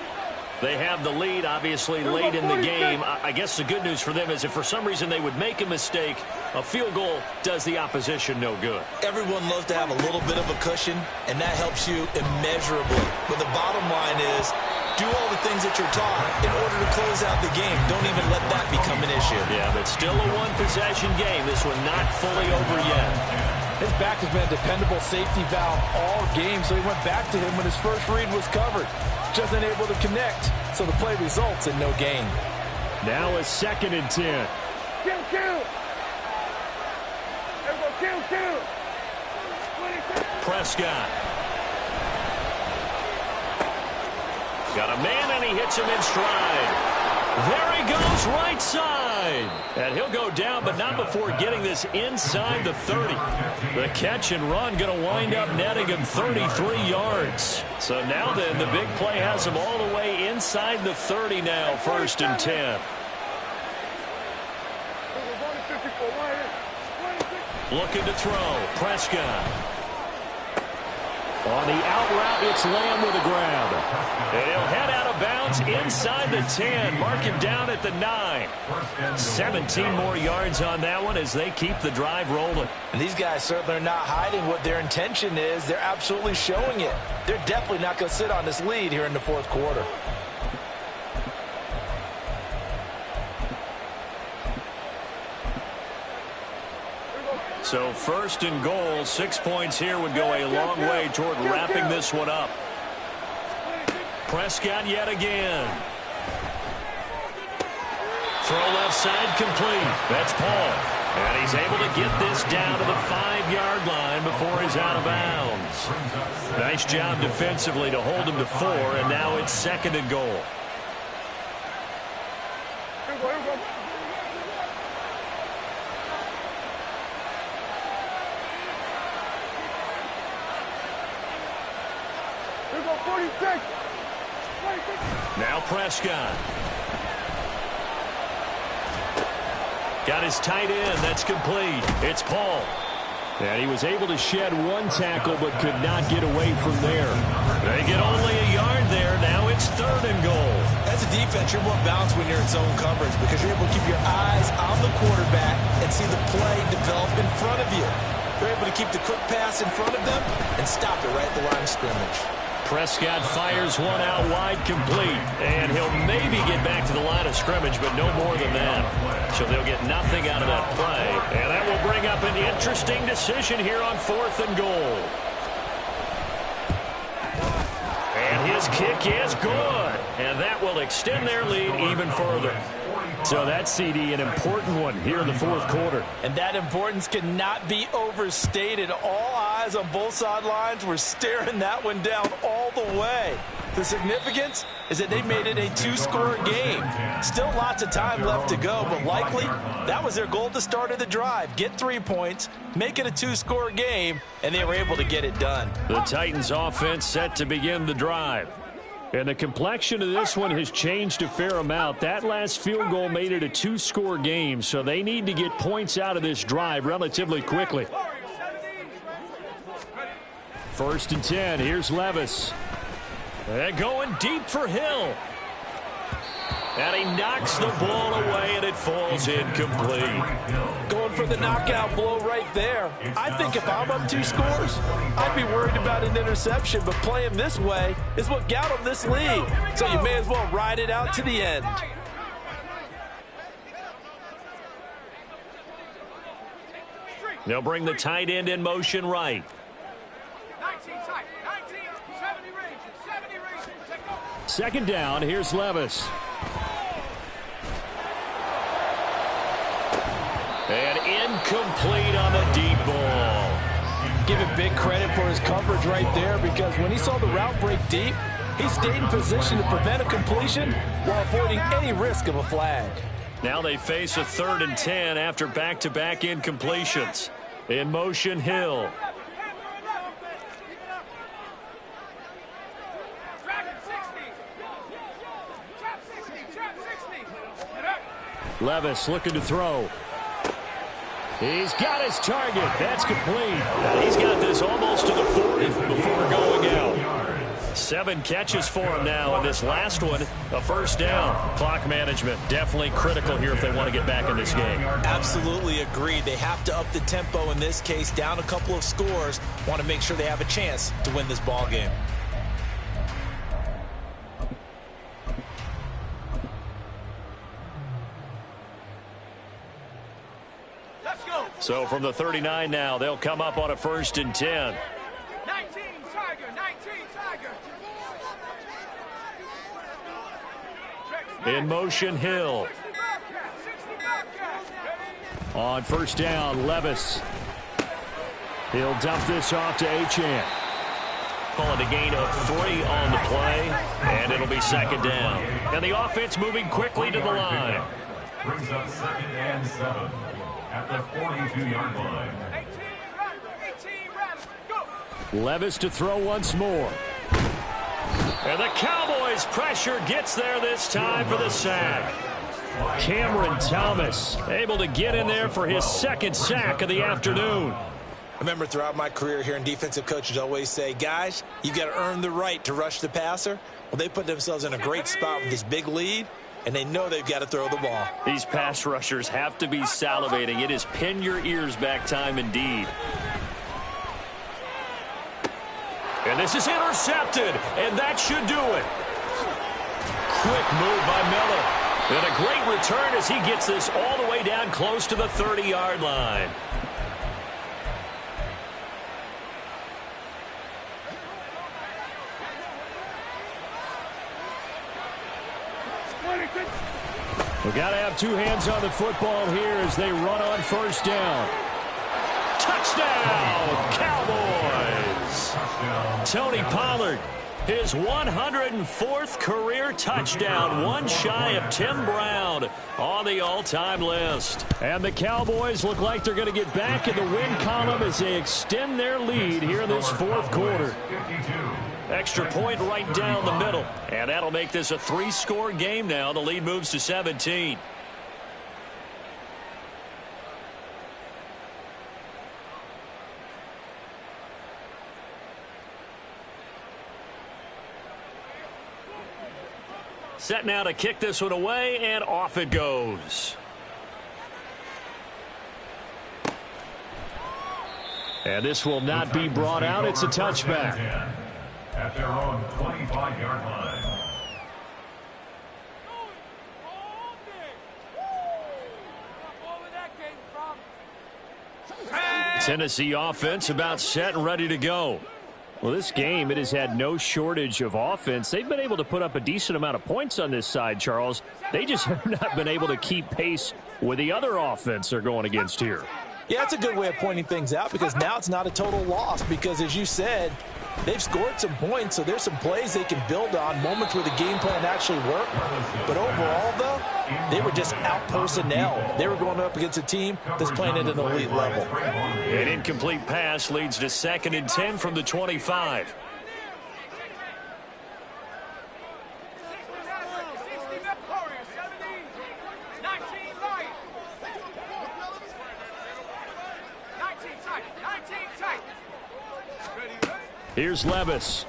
Speaker 1: They have the lead, obviously, late in the game. I guess the good news for them is if for some reason they would make a mistake, a field goal does the opposition no good.
Speaker 2: Everyone loves to have a little bit of a cushion, and that helps you immeasurably. But the bottom line is, do all the things that you're taught in order to close out the game. Don't even let that become an issue.
Speaker 1: Yeah, but still a one-possession game. This one not fully over yet.
Speaker 3: His back has been a dependable safety valve all game, so he went back to him when his first read was covered. Just unable to connect, so the play results in no gain.
Speaker 1: Now a 2nd and 10. Prescott. Got a man, and he hits him in stride. There he goes, right side. And he'll go down, but not before getting this inside the 30. The catch and run going to wind up netting him 33 yards. So now then, the big play has him all the way inside the 30 now, 1st and 10. Looking to throw, Prescott. On the out route, it's Lamb with a grab. And he'll head out of bounds inside the 10. Mark him down at the 9. 17 more yards on that one as they keep the drive rolling.
Speaker 3: And these guys certainly are not hiding what their intention is. They're absolutely showing it. They're definitely not going to sit on this lead here in the fourth quarter.
Speaker 1: So 1st and goal, 6 points here would go a long way toward wrapping this one up. Prescott yet again.
Speaker 5: Throw left side complete. That's Paul. And he's able to get this down to the 5-yard line before he's out of bounds. Nice job defensively to hold him to 4, and now it's 2nd and goal. Now Prescott. Got his tight end. That's complete. It's Paul. And he was able to shed one tackle but could not get away from there. They get only a yard there. Now it's 3rd and goal.
Speaker 3: As a defense, you're more balanced when you're in zone coverage because you're able to keep your eyes on the quarterback and see the play develop in front of you. You're able to keep the quick pass in front of them and stop it right at the line of scrimmage.
Speaker 5: Prescott fires one out wide complete, and he'll maybe get back to the line of scrimmage, but no more than that. So they'll get nothing out of that play, and that will bring up an interesting decision here on 4th and goal. And his kick is good, and that will extend their lead even further. So that's, CD, an important one here in the 4th quarter.
Speaker 3: And that importance cannot be overstated. All eyes on both sidelines were staring that one down all the way. The significance is that they made it a 2-score game. Still lots of time left to go, but likely that was their goal at the start of the drive. Get 3 points, make it a 2-score game, and they were able to get it done.
Speaker 5: The Titans offense set to begin the drive. And the complexion of this one has changed a fair amount. That last field goal made it a 2-score game, so they need to get points out of this drive relatively quickly. 1st and 10. Here's Levis. And going deep for Hill. And he knocks the ball away, and it falls incomplete.
Speaker 3: Going for the knockout blow right there. I think if I'm up 2 scores, I'd be worried about an interception, but playing this way is what got them this lead. So you may as well ride it out to the end.
Speaker 5: They'll bring the tight end in motion right. 2nd down, here's Levis. And incomplete on the deep ball.
Speaker 3: Give him big credit for his coverage right there because when he saw the route break deep, he stayed in position to prevent a completion while avoiding any risk of a flag.
Speaker 5: Now they face a 3rd and 10 after back-to-back incompletions. In motion, Hill. Levis looking to throw. He's got his target. That's complete. He's got this almost to the 40 before going out. 7 catches for him now, and this last one, a 1st down. Clock management definitely critical here if they want to get back in this game.
Speaker 3: Absolutely agreed. They have to up the tempo in this case, down a couple of scores. Want to make sure they have a chance to win this ball game.
Speaker 5: So from the 39 now, they'll come up on a 1st and 10.
Speaker 6: 19 Tiger.
Speaker 5: In motion, Hill. On 1st down, Levis. He'll dump this off to Achane. Call it a gain of 3 on the play, and it'll be 2nd down. And the offense moving quickly to the line.
Speaker 4: Brings up 2nd and 7 at the 42-yard line.
Speaker 6: 18,
Speaker 5: Levis to throw once more. And the Cowboys' pressure gets there this time for the sack. Cameron Thomas able to get in there for his 2nd sack of the afternoon.
Speaker 3: I remember throughout my career hearing defensive coaches always say, guys, you got to earn the right to rush the passer. Well, they put themselves in a great spot with this big lead, and they know they've got to throw the ball.
Speaker 5: These pass rushers have to be salivating. It is pin your ears back time indeed. And this is intercepted, and that should do it. Quick move by Miller. And a great return as he gets this all the way down close to the 30-yard line. We've got to have two hands on the football here as they run on first down. Touchdown, Cowboys! Tony Pollard, his 104th career touchdown, one shy of Tim Brown on the all-time list. And the Cowboys look like they're going to get back in the win column as they extend their lead here in this fourth quarter. Extra point right down the middle. And that'll make this a three-score game now. The lead moves to 17. Set now to kick this one away, and off it goes. And this will not be brought out. It's a touchback.
Speaker 4: At their own 25-yard line.
Speaker 5: Tennessee offense about set and ready to go. Well, this game, it has had no shortage of offense. They've been able to put up a decent amount of points on this side, Charles. They just have not been able to keep pace with the other offense they're going against here.
Speaker 3: Yeah, that's a good way of pointing things out because now it's not a total loss because, as you said, they've scored some points, so there's some plays they can build on, moments where the game plan actually worked. But overall, though, they were just out-personnel. They were going up against a team that's playing at an elite level.
Speaker 5: An incomplete pass leads to 2nd and 10 from the 25. Here's Levis.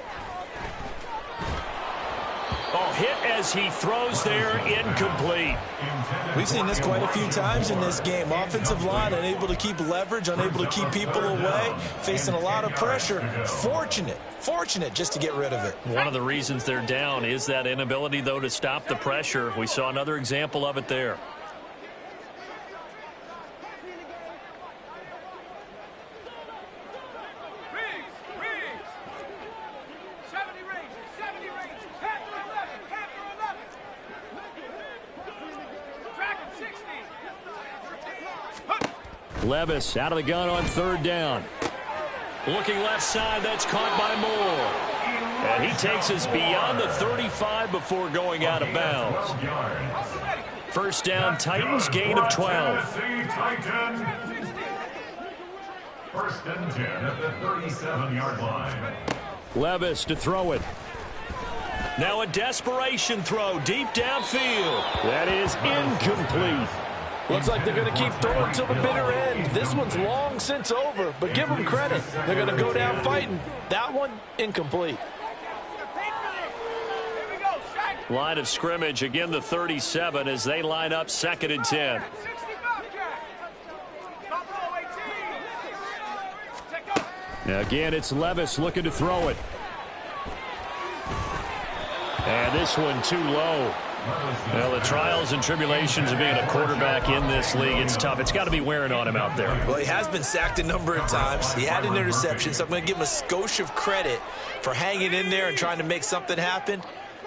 Speaker 5: Oh, hit as he throws there, incomplete.
Speaker 3: We've seen this quite a few times in this game. Offensive line unable to keep leverage, unable to keep people away, facing a lot of pressure. Fortunate just to get rid of it.
Speaker 5: One of the reasons they're down is that inability, though, to stop the pressure. We saw another example of it there. Levis out of the gun on 3rd down. Looking left side, that's caught by Moore. And he takes us beyond the 35 before going out of bounds. First down, Titans, gain of 12.
Speaker 4: First and 10 at the 37-yard line.
Speaker 5: Levis to throw it. Now a desperation throw deep downfield. That is incomplete.
Speaker 3: Looks like they're going to keep throwing till the bitter end. This one's long since over, but give them credit. They're going to go down fighting. That one, incomplete.
Speaker 5: Line of scrimmage, again the 37 as they line up 2nd and 10. Now again, it's Levis looking to throw it. And this one too low. Well, the trials and tribulations of being a quarterback in this league, it's tough. It's got to be wearing on him out there.
Speaker 3: Well, he has been sacked a number of times. He had an interception, so I'm going to give him a skosh of credit for hanging in there and trying to make something happen,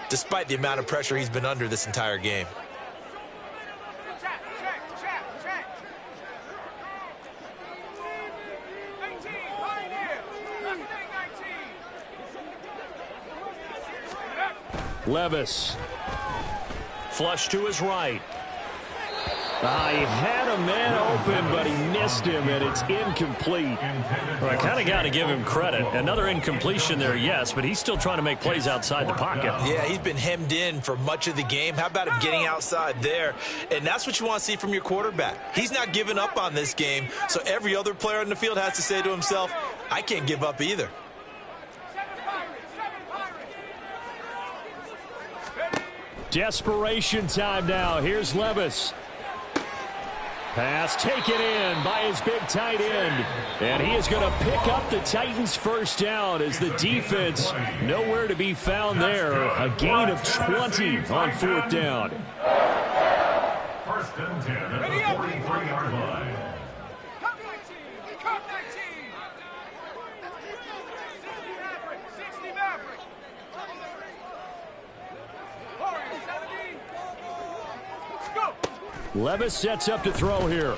Speaker 3: despite the amount of pressure he's been under this entire game.
Speaker 5: Levis. Flush to his right. He had a man open, but he missed him, and it's incomplete. Well, I kind of got to give him credit. Another incompletion there, yes, but he's still trying to make plays outside the pocket.
Speaker 3: Yeah, he's been hemmed in for much of the game. How about him getting outside there? And that's what you want to see from your quarterback. He's not giving up on this game, so every other player in the field has to say to himself, I can't give up either.
Speaker 5: Desperation time now. Here's Levis. Pass taken in by his big tight end. And he is going to pick up the Titans' first down as the defense nowhere to be found there. A gain of 20 on 4th down.
Speaker 4: First and 10 at the 43-yard line.
Speaker 1: Levis sets up to throw here.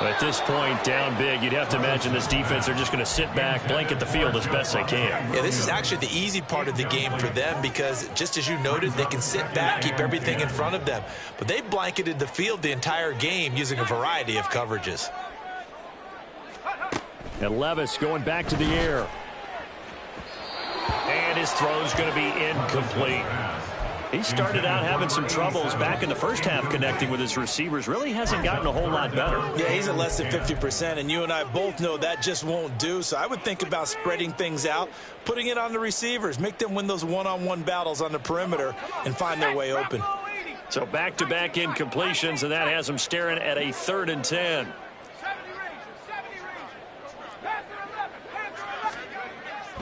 Speaker 5: At this point, down big, you'd have to imagine this defense are just going to sit back, blanket the field as best they can.
Speaker 2: Yeah, this is actually the easy part of the game for them because, just as you noted, they can sit back, keep everything in front of them. But they blanketed the field the entire game using a variety of coverages.
Speaker 1: And Levis going back to the air.
Speaker 5: And his throw's going to be incomplete. He started out having some troubles back in the first half connecting with his receivers. Really hasn't gotten a whole lot better.
Speaker 3: Yeah, he's at less than 50%, and you and I both know that just won't do. So I would think about spreading things out, putting it on the receivers, make them win those one-on-one battles on the perimeter and find their way open.
Speaker 5: So back-to-back incompletions, and that has him staring at a 3rd and 10.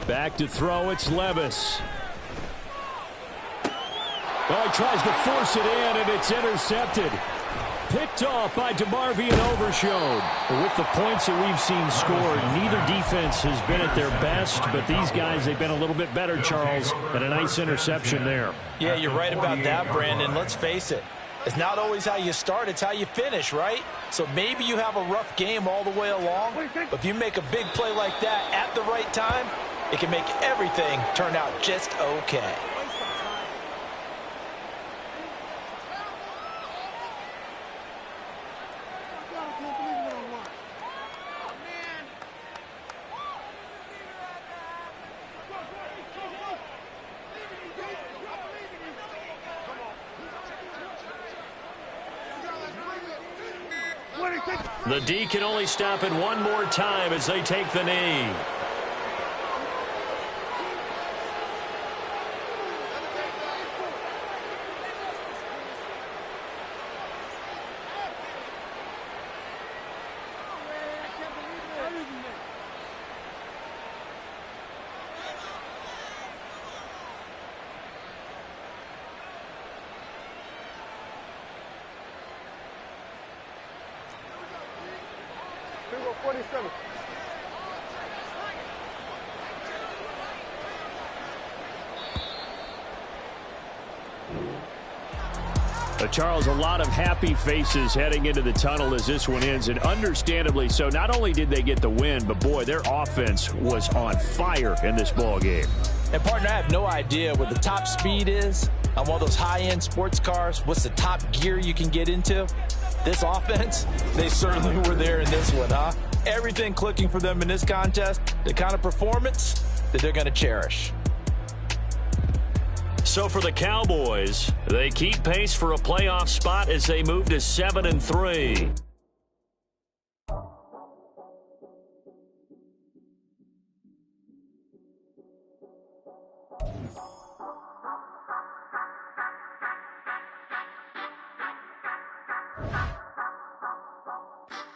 Speaker 1: Back to throw, it's Levis. Oh, he tries to force it in, and it's intercepted. Picked off by DeMarvion Overshone. With the points that we've seen scored, neither defense has been at their best, but these guys, they've been a little bit better, Charles, and a nice interception there.
Speaker 3: Yeah, you're right about that, Brandon. Let's face it. It's not always how you start, it's how you finish, right? So maybe you have a rough game all the way along, but if you make a big play like that at the right time, it can make everything turn out just okay.
Speaker 5: The D can only stop it one more time as they take the knee.
Speaker 1: Charles, a lot of happy faces heading into the tunnel as this one ends, and understandably so. Not only did they get the win, but boy, their offense was on fire in this ball game.
Speaker 3: And partner, I have no idea what the top speed is on one of those high-end sports cars. What's the top gear you can get into? This offense, they certainly were there in this one, huh? Everything clicking for them in this contest, the kind of performance that they're going to cherish.
Speaker 5: So for the Cowboys, they keep pace for a playoff spot as they move to 7-3.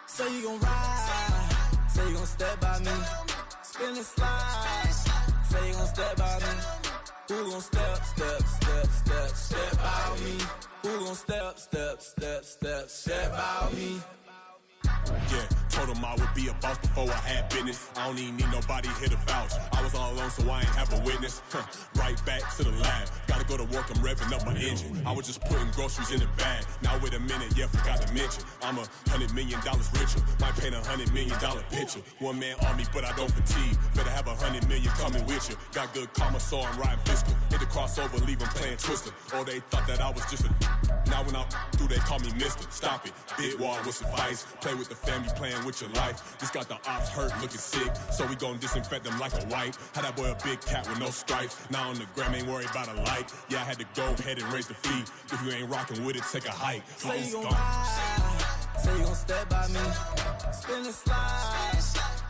Speaker 7: Say you gon' ride, say you gon' step by me, spin and slide, say you gon' step by me. Who gon' step by me? Who gon' step by me?
Speaker 8: Yeah, told him I would be a boss before I had business. I don't even need nobody here to vouch. I was all alone, so I ain't have a witness. Right back to the lab. Gotta go to work, I'm revving up my engine. I was just putting groceries in the bag. Now wait a minute, yeah, forgot to mention. I'm $100 million richer. Might paint $100 million picture. One man army, but I don't fatigue. Better have $100 million coming with you. Got good karma, so I'm riding fiscal. Hit the crossover, leave them playing Twister. Or they thought that I was just a. Now when I'm through, they call me Mister. Stop it. Big wall with some vice. Play with the family, playing with your life. Just got the ops hurt, looking sick. So we gon' disinfect them like a wipe. Had that boy a big cat with no stripes. Now on the gram, ain't worried about a light. Yeah, I had to go ahead and raise the fee. If you ain't rocking with it, take a hike.
Speaker 7: Say you gon' ride, say you gon' step by me, spin and slide,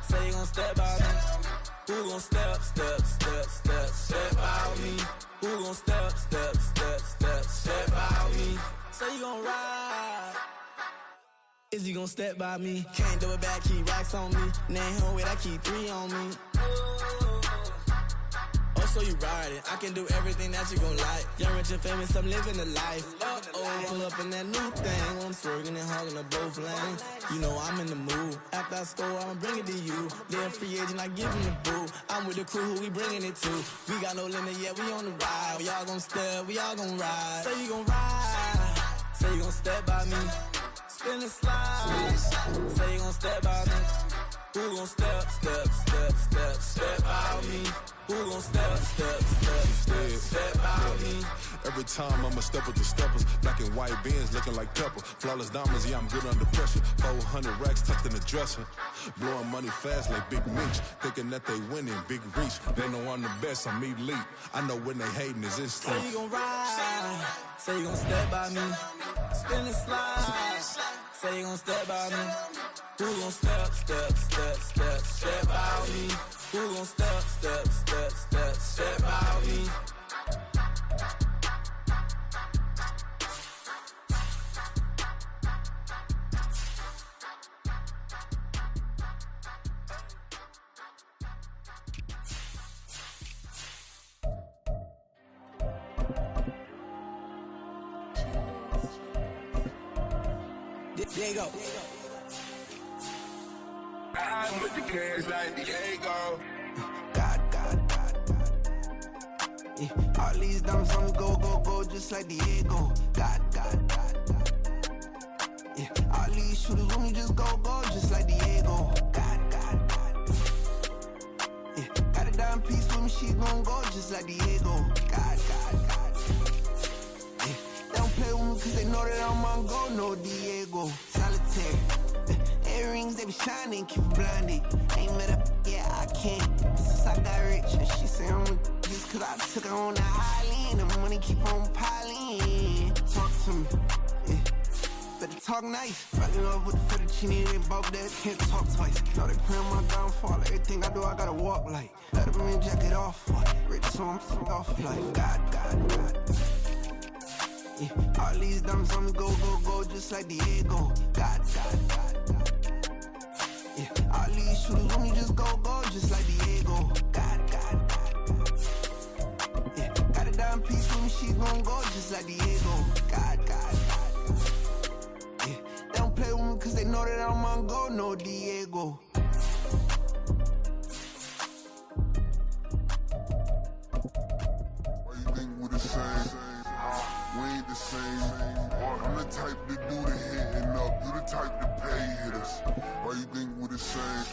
Speaker 7: say you gon' step by me. Who gon' step by me? Who gon' step by me? Say you gon' ride. Is he gon' step by me? Can't do it back, keep racks on me. Now home with I keep 3 on me. Oh, so you ride it. I can do everything that you gon' like. Young, rich, and famous, I'm living the life. Uh-oh, pull up in that new thing. When I'm swerving and hogging up both lanes. You know I'm in the mood. After I score, I'ma bring it to you. They're free agent, I give him the boo. I'm with the crew, who we bringing it to. We got no limit, yeah, we on the ride. We all gon' step, we all gon' ride. Say you gon' ride. Say you gon' step by me. Spin and slide. Say you gon' step by me. Who gon' step by me? Who gon' step by me?
Speaker 8: Every time I'ma step with the steppers. Black and white Benz looking like pepper. Flawless diamonds, yeah, I'm good under pressure. 400 racks tucked in the dresser. Blowing money fast like Big Mitch. Thinking that they winning, big reach. They know I'm the best, I'm elite. I know when they hating is instinct.
Speaker 7: Say you gon' ride. Say you gon' step by me. Spin and slide. Say you gon' step by me. Who gon' step by me? Who gon' step by me? Diego.
Speaker 9: I'm with the cash like Diego.
Speaker 7: God. Yeah. All these dumps on me go, just like Diego. God. Yeah. All these shooters with me just go, just like Diego. God. Yeah. Got a dime piece with me, she gon' go just like Diego. God. Yeah. They don't play with me cause they know that I'm on go, no Diego. Solitaire. Earrings, they be shining, keep blinded. Ain't met up, yeah, I can't. Since I got rich, and she say I'm just cause I took her on the island. The money keep on piling. Talk to me, yeah. Better talk nice. Rockin' up with the fettuccine, they both dead, can't talk twice. Know they praying my downfall. Everything I do, I gotta walk like. Let them in jacket off. Rich, so I'm off like. God. Yeah. All these dumps on me go, just like Diego. God. Yeah. All these shooters with me just go, just like Diego. God. Yeah. Got a dime piece with me, she gon' go just like Diego. God. Yeah. They don't play with me cause they know that I'm on go, no Diego.
Speaker 9: Why you think we the same? We ain't the same. I'm the type to do the hitting up. You the type to pay hitters. Why you think we the same?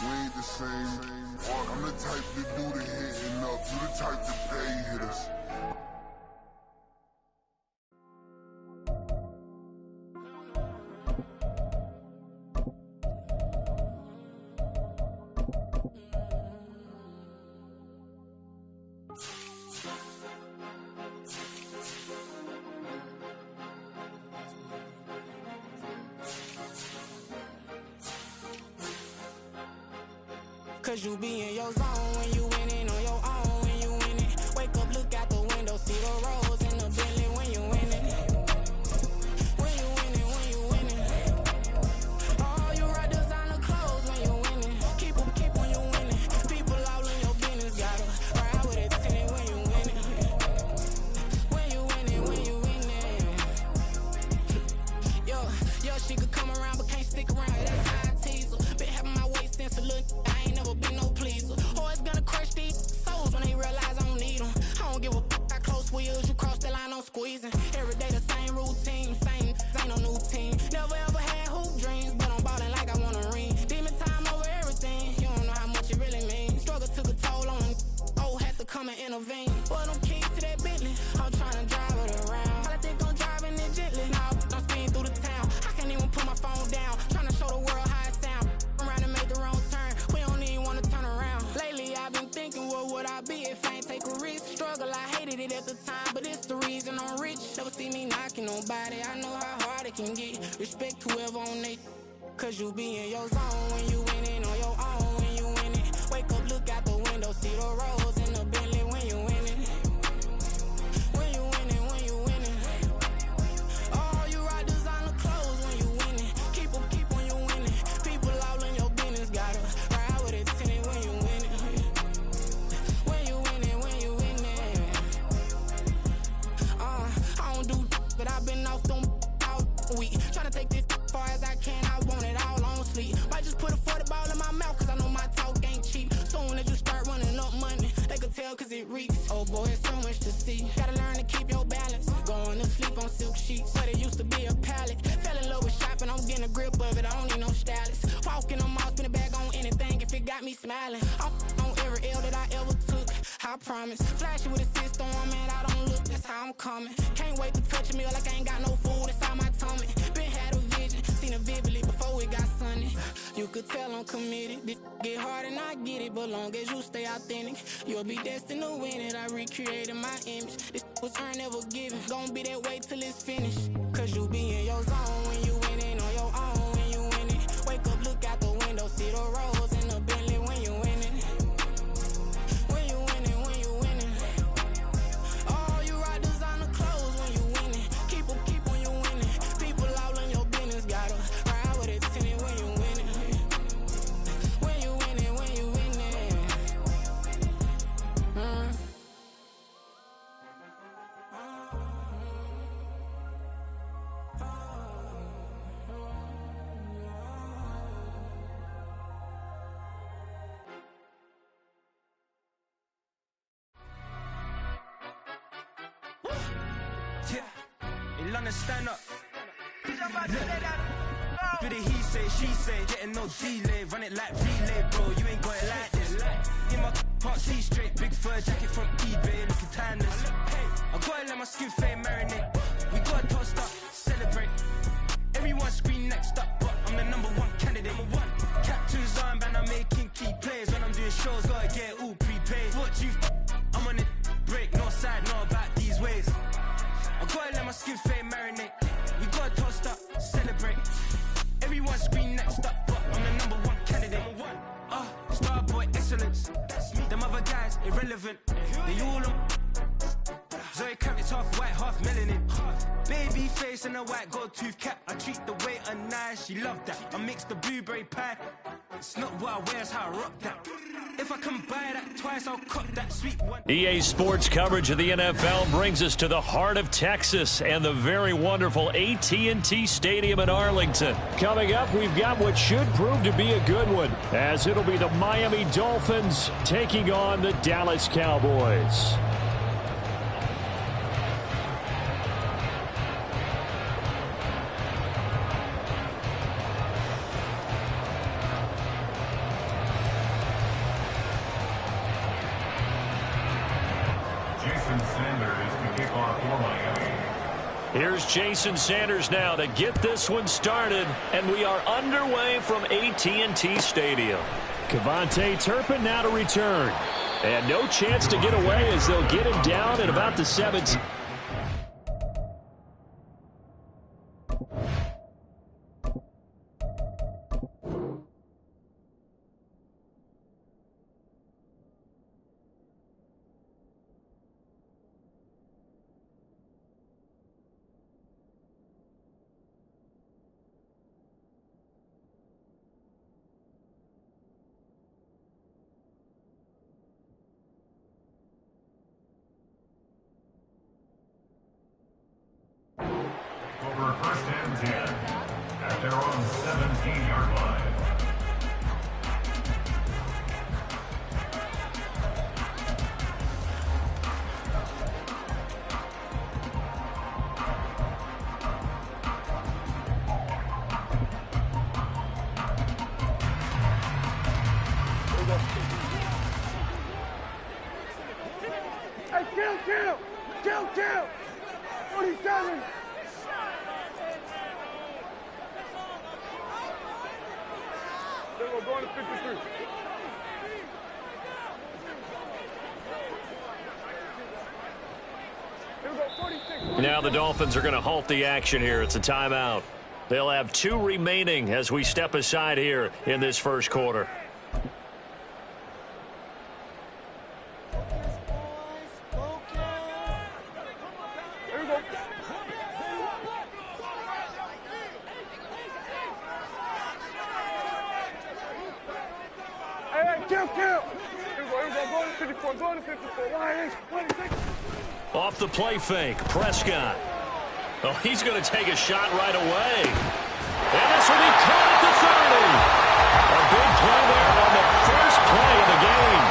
Speaker 9: We ain't the same. I'm the type to do the hitting up. You the type to pay hitters.
Speaker 10: Cause you be in your zone when you winning on your own when you winning. Wake up, look out the window, see the rose in the Bentley when you winning. When you winning. Oh, you rock designer clothes when you winning. Keep when you winning. People all in your business, gotta ride with it tinted when you winning. When you winning. Yo, she could come around but can't stick around. That's how I tease her. Been having my waist since a little. Be no pleaser. Always gonna crush these souls when they realize I don't need them. I don't give a f*** how close wheels. You cross the line, I'm squeezing. Every day the same routine, ain't no new team. Never ever had hoop dreams, but I'm ballin' like I want a ring. Demon time over everything. You don't know how much it really means. Struggle took a toll on them. Oh, had to come and intervene. Boy, them keys to that Bentley. I'm trying to drive it around. I think I'm driving it gently. Now I'm speeding through the town. I can't even put my phone down. Trying to show the world how it sound. I'm around and make the wrong turn. We don't even want to turn around. Lately I've been thinking, what would I be if I ain't take a risk? Struggle, I hated it at the time, but it's the reason I'm rich. Never see me knocking nobody. I know how hard it can get. Respect whoever on they. Cause you be in your zone when you winning on your own when you winning. Wake up, look out the window, see the rose in the Bentley when you winning. When you winning. Oh, you rock designer clothes when you winning. Keep when you winning. People all in your business, gotta ride with it tinted when you winning. When you winning. I don't do but I've been off them all week. Tryna take this far as I can, I want it all on sleep. Might just put a 40 ball in my mouth, cause I know my talk ain't cheap. Soon as you start running up money, they could tell cause it reeks. Oh boy, it's so much to see. Gotta learn to keep your balance. Going to sleep on silk sheets. But promise. Flashy with a system, man, I don't look, that's how I'm coming. Can't wait to touch a meal like I ain't got no food inside my tummy. Been had a vision, seen it vividly before it got sunny. You could tell I'm committed. This get hard and I get it, but long as you stay authentic, you'll be destined to win it. I recreated my image. This was earned, never given. Gonna be that way till it's finished. Cause you be in your zone when you winning on your own when you winning. Wake up, look out the window, see the rose in the Bentley when you winning. When you winning, when you winning. Oh, you rock designer clothes when you winning. Keep when you winning. People all in your business, gotta ride with it tinted when you winning. When you winning, when you winning.
Speaker 11: Yeah, in London, stand up. Bit of he say, she say, getting no delay. Run it like relay, bro, you ain't got it like this. In my can't see straight, big fur jacket from eBay, looking timeless. Hey, I gotta let my skin fade marinate. We gotta toast up, celebrate. Everyone scream next up, but I'm the #1 candidate. Captain's armband, I'm making key plays. When I'm doing shows, gotta get it all prepaid. What you I'm on it, break, no side, no about these ways. I gotta let my skin fade marinate. We gotta toast up, celebrate. Everyone scream next up, but I'm the #1 candidate. Starboy excellence. Them other guys irrelevant. They all on. Zoe Kravitz half white, half melanin. Baby face and a white gold tooth cap. I treat the waiter nice, she love that. I mix the blueberry pie. It's not what I wear, it's how I rock that. If I can buy that twice, I'll cut that sweet one.
Speaker 5: EA Sports coverage of the NFL brings us to the heart of Texas and the very wonderful AT&T Stadium in Arlington.
Speaker 1: Coming up, we've got what should prove to be a good one, as it'll be the Miami Dolphins taking on the Dallas Cowboys. Here's Jason Sanders now to get this one started, and we are underway from AT&T Stadium. Kevontae Turpin now to return, and no chance to get away as they'll get him down at about the 7th.
Speaker 4: Over 1st and 10 at their own 17-yard line.
Speaker 6: Hey, kill! 47! Then we're going to 53. Here we go, 46.
Speaker 5: Now the Dolphins are going to halt the action here. It's a timeout. They'll have 2 remaining as we step aside here in this first quarter. Off the play fake, Prescott. Oh, he's going to take a shot right away. And this will be caught at the 30. A big play there on the first play of the game.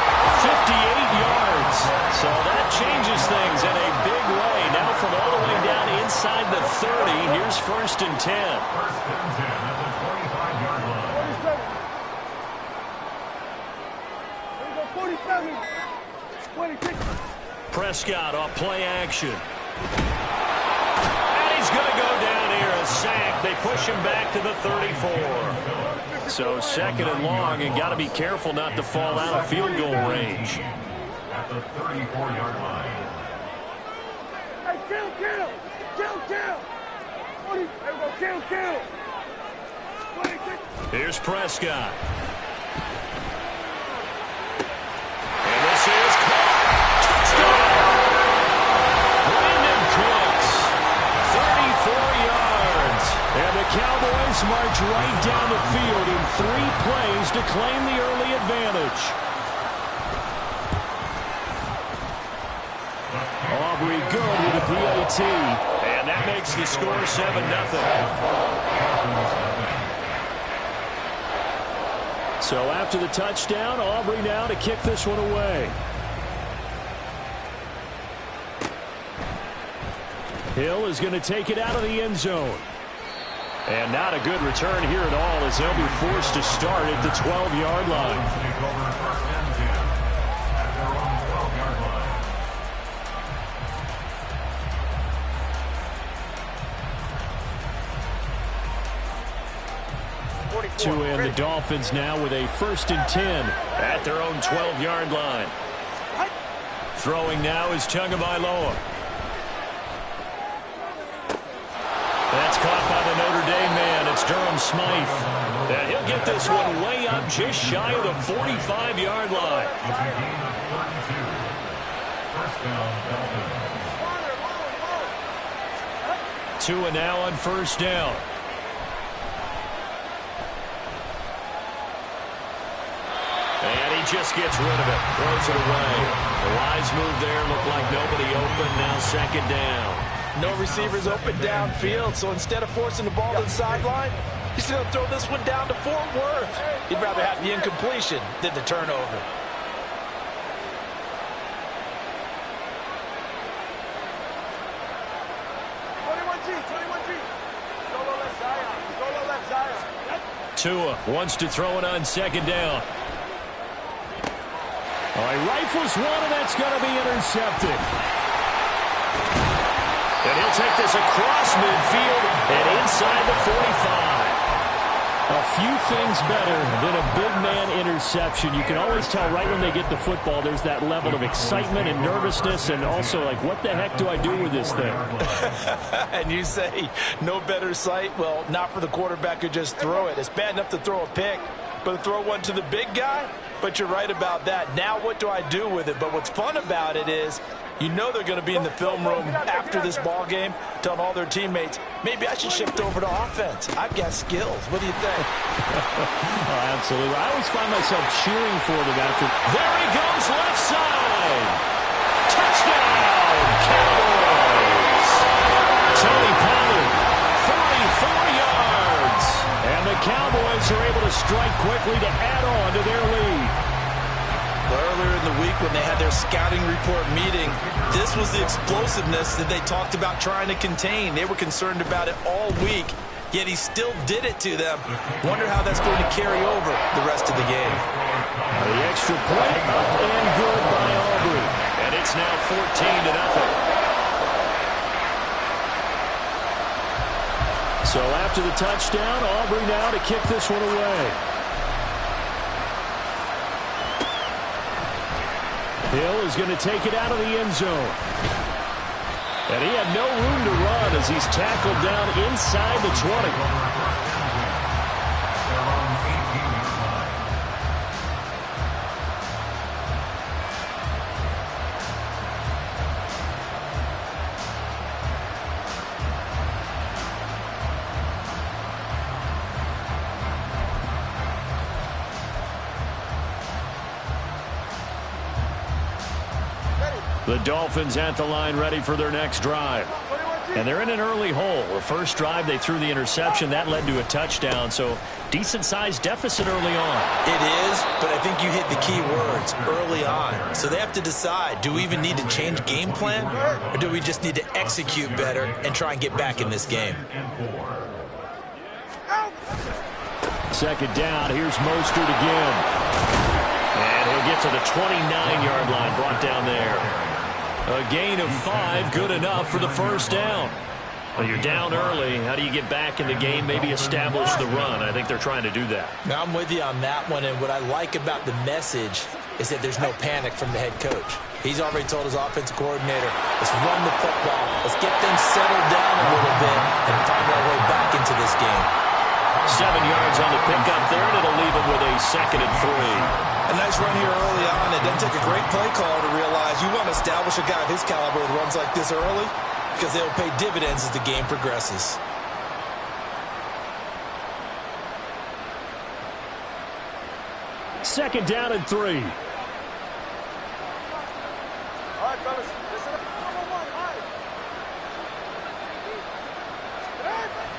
Speaker 5: 58 yards. So that changes things in a big way. Now from all the way down inside the 30, here's 1st and 10.
Speaker 4: 1st and 10 at the 25-yard line.
Speaker 6: 47.
Speaker 1: Prescott off play action. And he's going to go down here, a sack. They push him back to the 34. So second and long, and got to be careful not to fall out of field goal range.
Speaker 4: At the 34-yard line.
Speaker 6: Hey, kill! Kill! 26.
Speaker 1: Here's Prescott. And this is caught. Touchdown! Brandon Cooks, 34 yards. And the Cowboys march right down the field in 3 plays to claim the early advantage. Aubrey good with a PAT. And that makes the score 7-0. So after the touchdown, Aubrey now to kick this one away. Hill is going to take it out of the end zone. And not a good return here at all as they'll be forced to start at the 12-yard line. To end the Dolphins now with a 1st and 10 at their own 12-yard line. Throwing now is Tagovailoa. That's caught by the Notre Dame man. It's Durham Smythe. And he'll get this one way up just shy of the 45-yard line. Tua now on 1st down. And he just gets rid of it. Throws it away. The wise move there. Looked like nobody open. Now 2nd down.
Speaker 2: No receivers open downfield, so instead of forcing the ball to the sideline, he's going to throw this one down to Fort Worth. He'd rather have the incompletion than the turnover.
Speaker 1: Tua wants to throw it on 2nd down. He rifles one, and that's going to be intercepted. And he'll take this across midfield and inside the 45. A few things better than a big man interception. You can always tell right when they get the football, there's that level of excitement and nervousness, and also like, what the heck do I do with this thing?
Speaker 2: And you say no better sight? Well, not for the quarterback who just throw it. It's bad enough to throw a pick, but to throw one to the big guy? But you're right about that. Now what do I do with it? But what's fun about it is, you know they're going to be in the film room after this ball game telling all their teammates, maybe I should shift over to offense. I've got skills. What do you think?
Speaker 1: Oh, absolutely. I always find myself cheering for them after. There he goes, left side. Touchdown, Cowboys. Tony Pollard, 44 yards. And the Cowboys are able to strike quickly to add on to their lead.
Speaker 2: Earlier in the week when they had their scouting report meeting, this was the explosiveness that they talked about trying to contain. They were concerned about it all week, yet he still did it to them. Wonder how that's going to carry over the rest of the game.
Speaker 1: The extra point up and good by Aubrey. And it's now 14-0. So after the touchdown, Aubrey now to kick this one away. Hill is going to take it out of the end zone. And he had no room to run as he's tackled down inside the 20. The Dolphins at the line ready for their next drive. And they're in an early hole. The first drive they threw the interception. That led to a touchdown. So decent-sized deficit early on.
Speaker 2: It is, but I think you hit the key words, early on. So they have to decide, do we even need to change game plan? Or do we just need to execute better and try and get back in this game?
Speaker 1: 2nd down. Here's Mostert again. And he'll
Speaker 5: get to the 29-yard line, brought down there. A gain of 5, good enough for the first down. Well, you're down early. How do you get back in the game, maybe establish the run? I think they're trying to do that.
Speaker 3: Now, I'm with you on that one, and what I like about the message is that there's no panic from the head coach. He's already told his offensive coordinator, let's run the football, let's get things settled down a little bit and find our way back into this game.
Speaker 5: 7 yards on the pickup there, and it'll leave him with a 2nd and 3.
Speaker 2: A nice run here early on. It doesn't take a great play caller to realize you want to establish a guy of his caliber with runs like this early, because they'll pay dividends as the game progresses.
Speaker 5: Second down and 3.
Speaker 6: All right, fellas, listen up.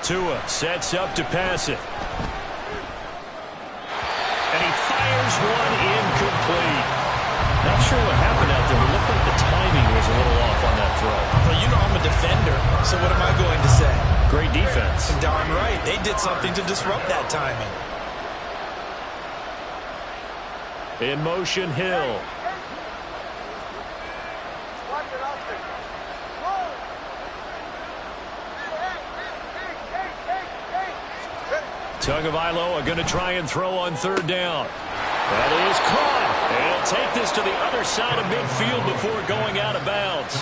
Speaker 5: Tua sets up to pass it. And he fires one incomplete. Not sure what happened out there, but it looked like the timing was a little off on that throw.
Speaker 2: Well, you know I'm a defender, so what am I going to say?
Speaker 5: Great defense.
Speaker 2: Darn right. They did something to disrupt that timing.
Speaker 5: In motion, Hill.
Speaker 6: Watch it, Austin.
Speaker 5: Tagovailoa going to try and throw on 3rd down. That is caught. And he'll take this to the other side of midfield before going out of bounds.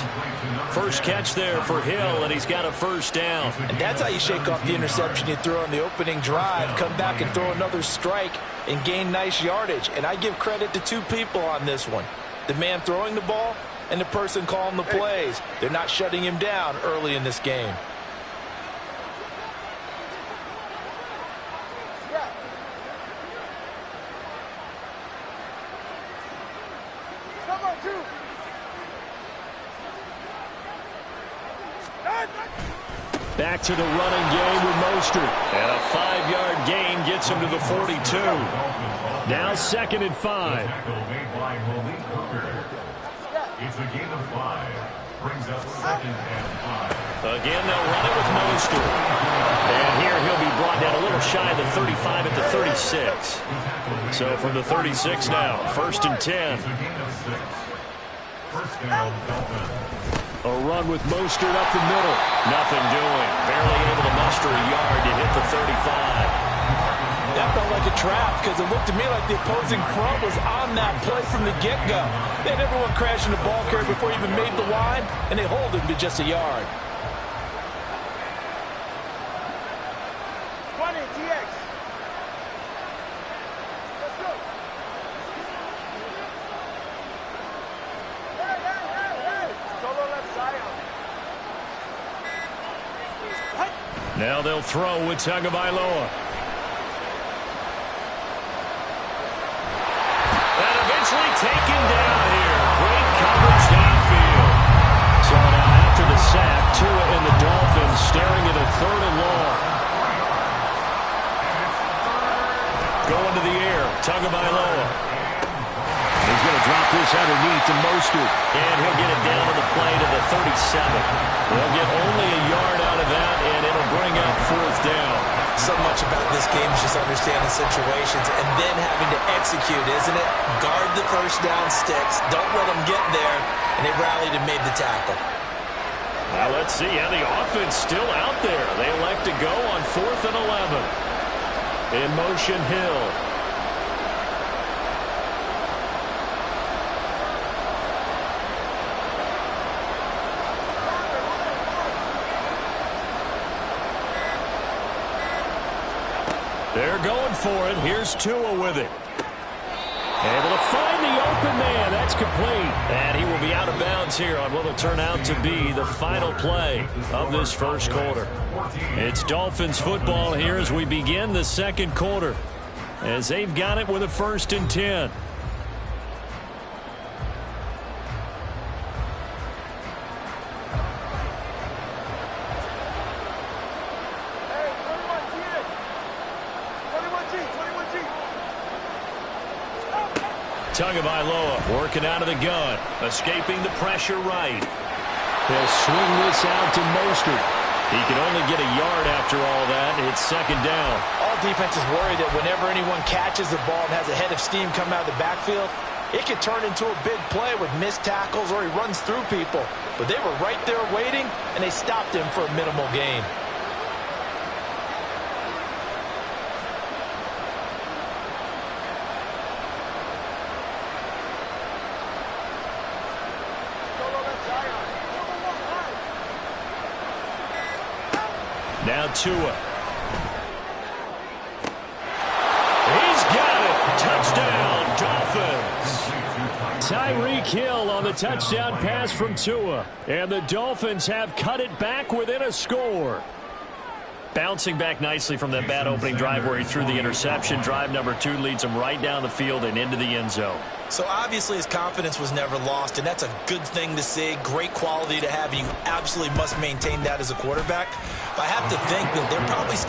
Speaker 5: First catch there for Hill, and he's got a 1st down.
Speaker 3: And that's how you shake off the interception you throw on the opening drive, come back and throw another strike and gain nice yardage. And I give credit to 2 people on this one. The man throwing the ball and the person calling the plays. They're not shutting him down early in this game.
Speaker 5: Back to the running game with Mostert. And a 5-yard gain gets him to the 42. Now 2nd and 5.
Speaker 4: It's a gain of 5. Brings up 2nd and 5.
Speaker 5: Again, they'll run it with Mostert. And here he'll be brought down a little shy of the 35 at the 36. So from the 36 now, 1st and 10.
Speaker 4: It's a gain of 6. First down, Dolphins.
Speaker 5: A run with Mostert up the middle. Nothing doing. Barely able to muster a yard to hit the 35.
Speaker 3: That felt like a trap because it looked to me like the opposing front was on that play from the get-go. They had everyone crashing the ball carrier before he even made the line, and they hold him to just a yard.
Speaker 6: 20, TX. Let's go. Hey. Solo left side.
Speaker 5: Now they'll throw with Tagovailoa. And eventually taken down here. Great coverage downfield. So now after the sack, Tua and the Dolphins staring at a 3rd and long. Going to the air, Tagovailoa. He's going to drop this underneath to Mostert. And he'll get it down to the play to the 37. They'll get only a yard out of that, and it'll bring up 4th down.
Speaker 3: So much about this game is just understanding situations and then having to execute, isn't it? Guard the first down sticks. Don't let them get there. And they rallied and made the tackle.
Speaker 5: Well, let's see how the offense still out there. They elect to go on 4th and 11. In motion, Hill. They're going for it. Here's Tua with it. Able to find the open man. That's complete. And he will be out of bounds here on what will turn out to be the final play of this first quarter. It's Dolphins football here as we begin the second quarter, as they've got it with a 1st and 10. Tagovailoa working out of the gun, escaping the pressure right. He'll swing this out to Mostert. He can only get a yard after all that. It's 2nd down.
Speaker 3: All defenses worry that whenever anyone catches the ball and has a head of steam come out of the backfield,
Speaker 2: It could turn into a big play with missed tackles or he runs through people. But they were right there waiting, and they stopped him for a minimal gain.
Speaker 5: Now Tua. He's got it. Touchdown, Dolphins. Tyreek Hill on the touchdown pass from Tua. And the Dolphins have cut it back within a score. Bouncing back nicely from that bad opening drive where he threw the interception. Drive number 2 leads him right down the field and into the end zone.
Speaker 2: So obviously his confidence was never lost, and that's a good thing to see. Great quality to have. You absolutely must maintain that as a quarterback. But I have to think that they're probably still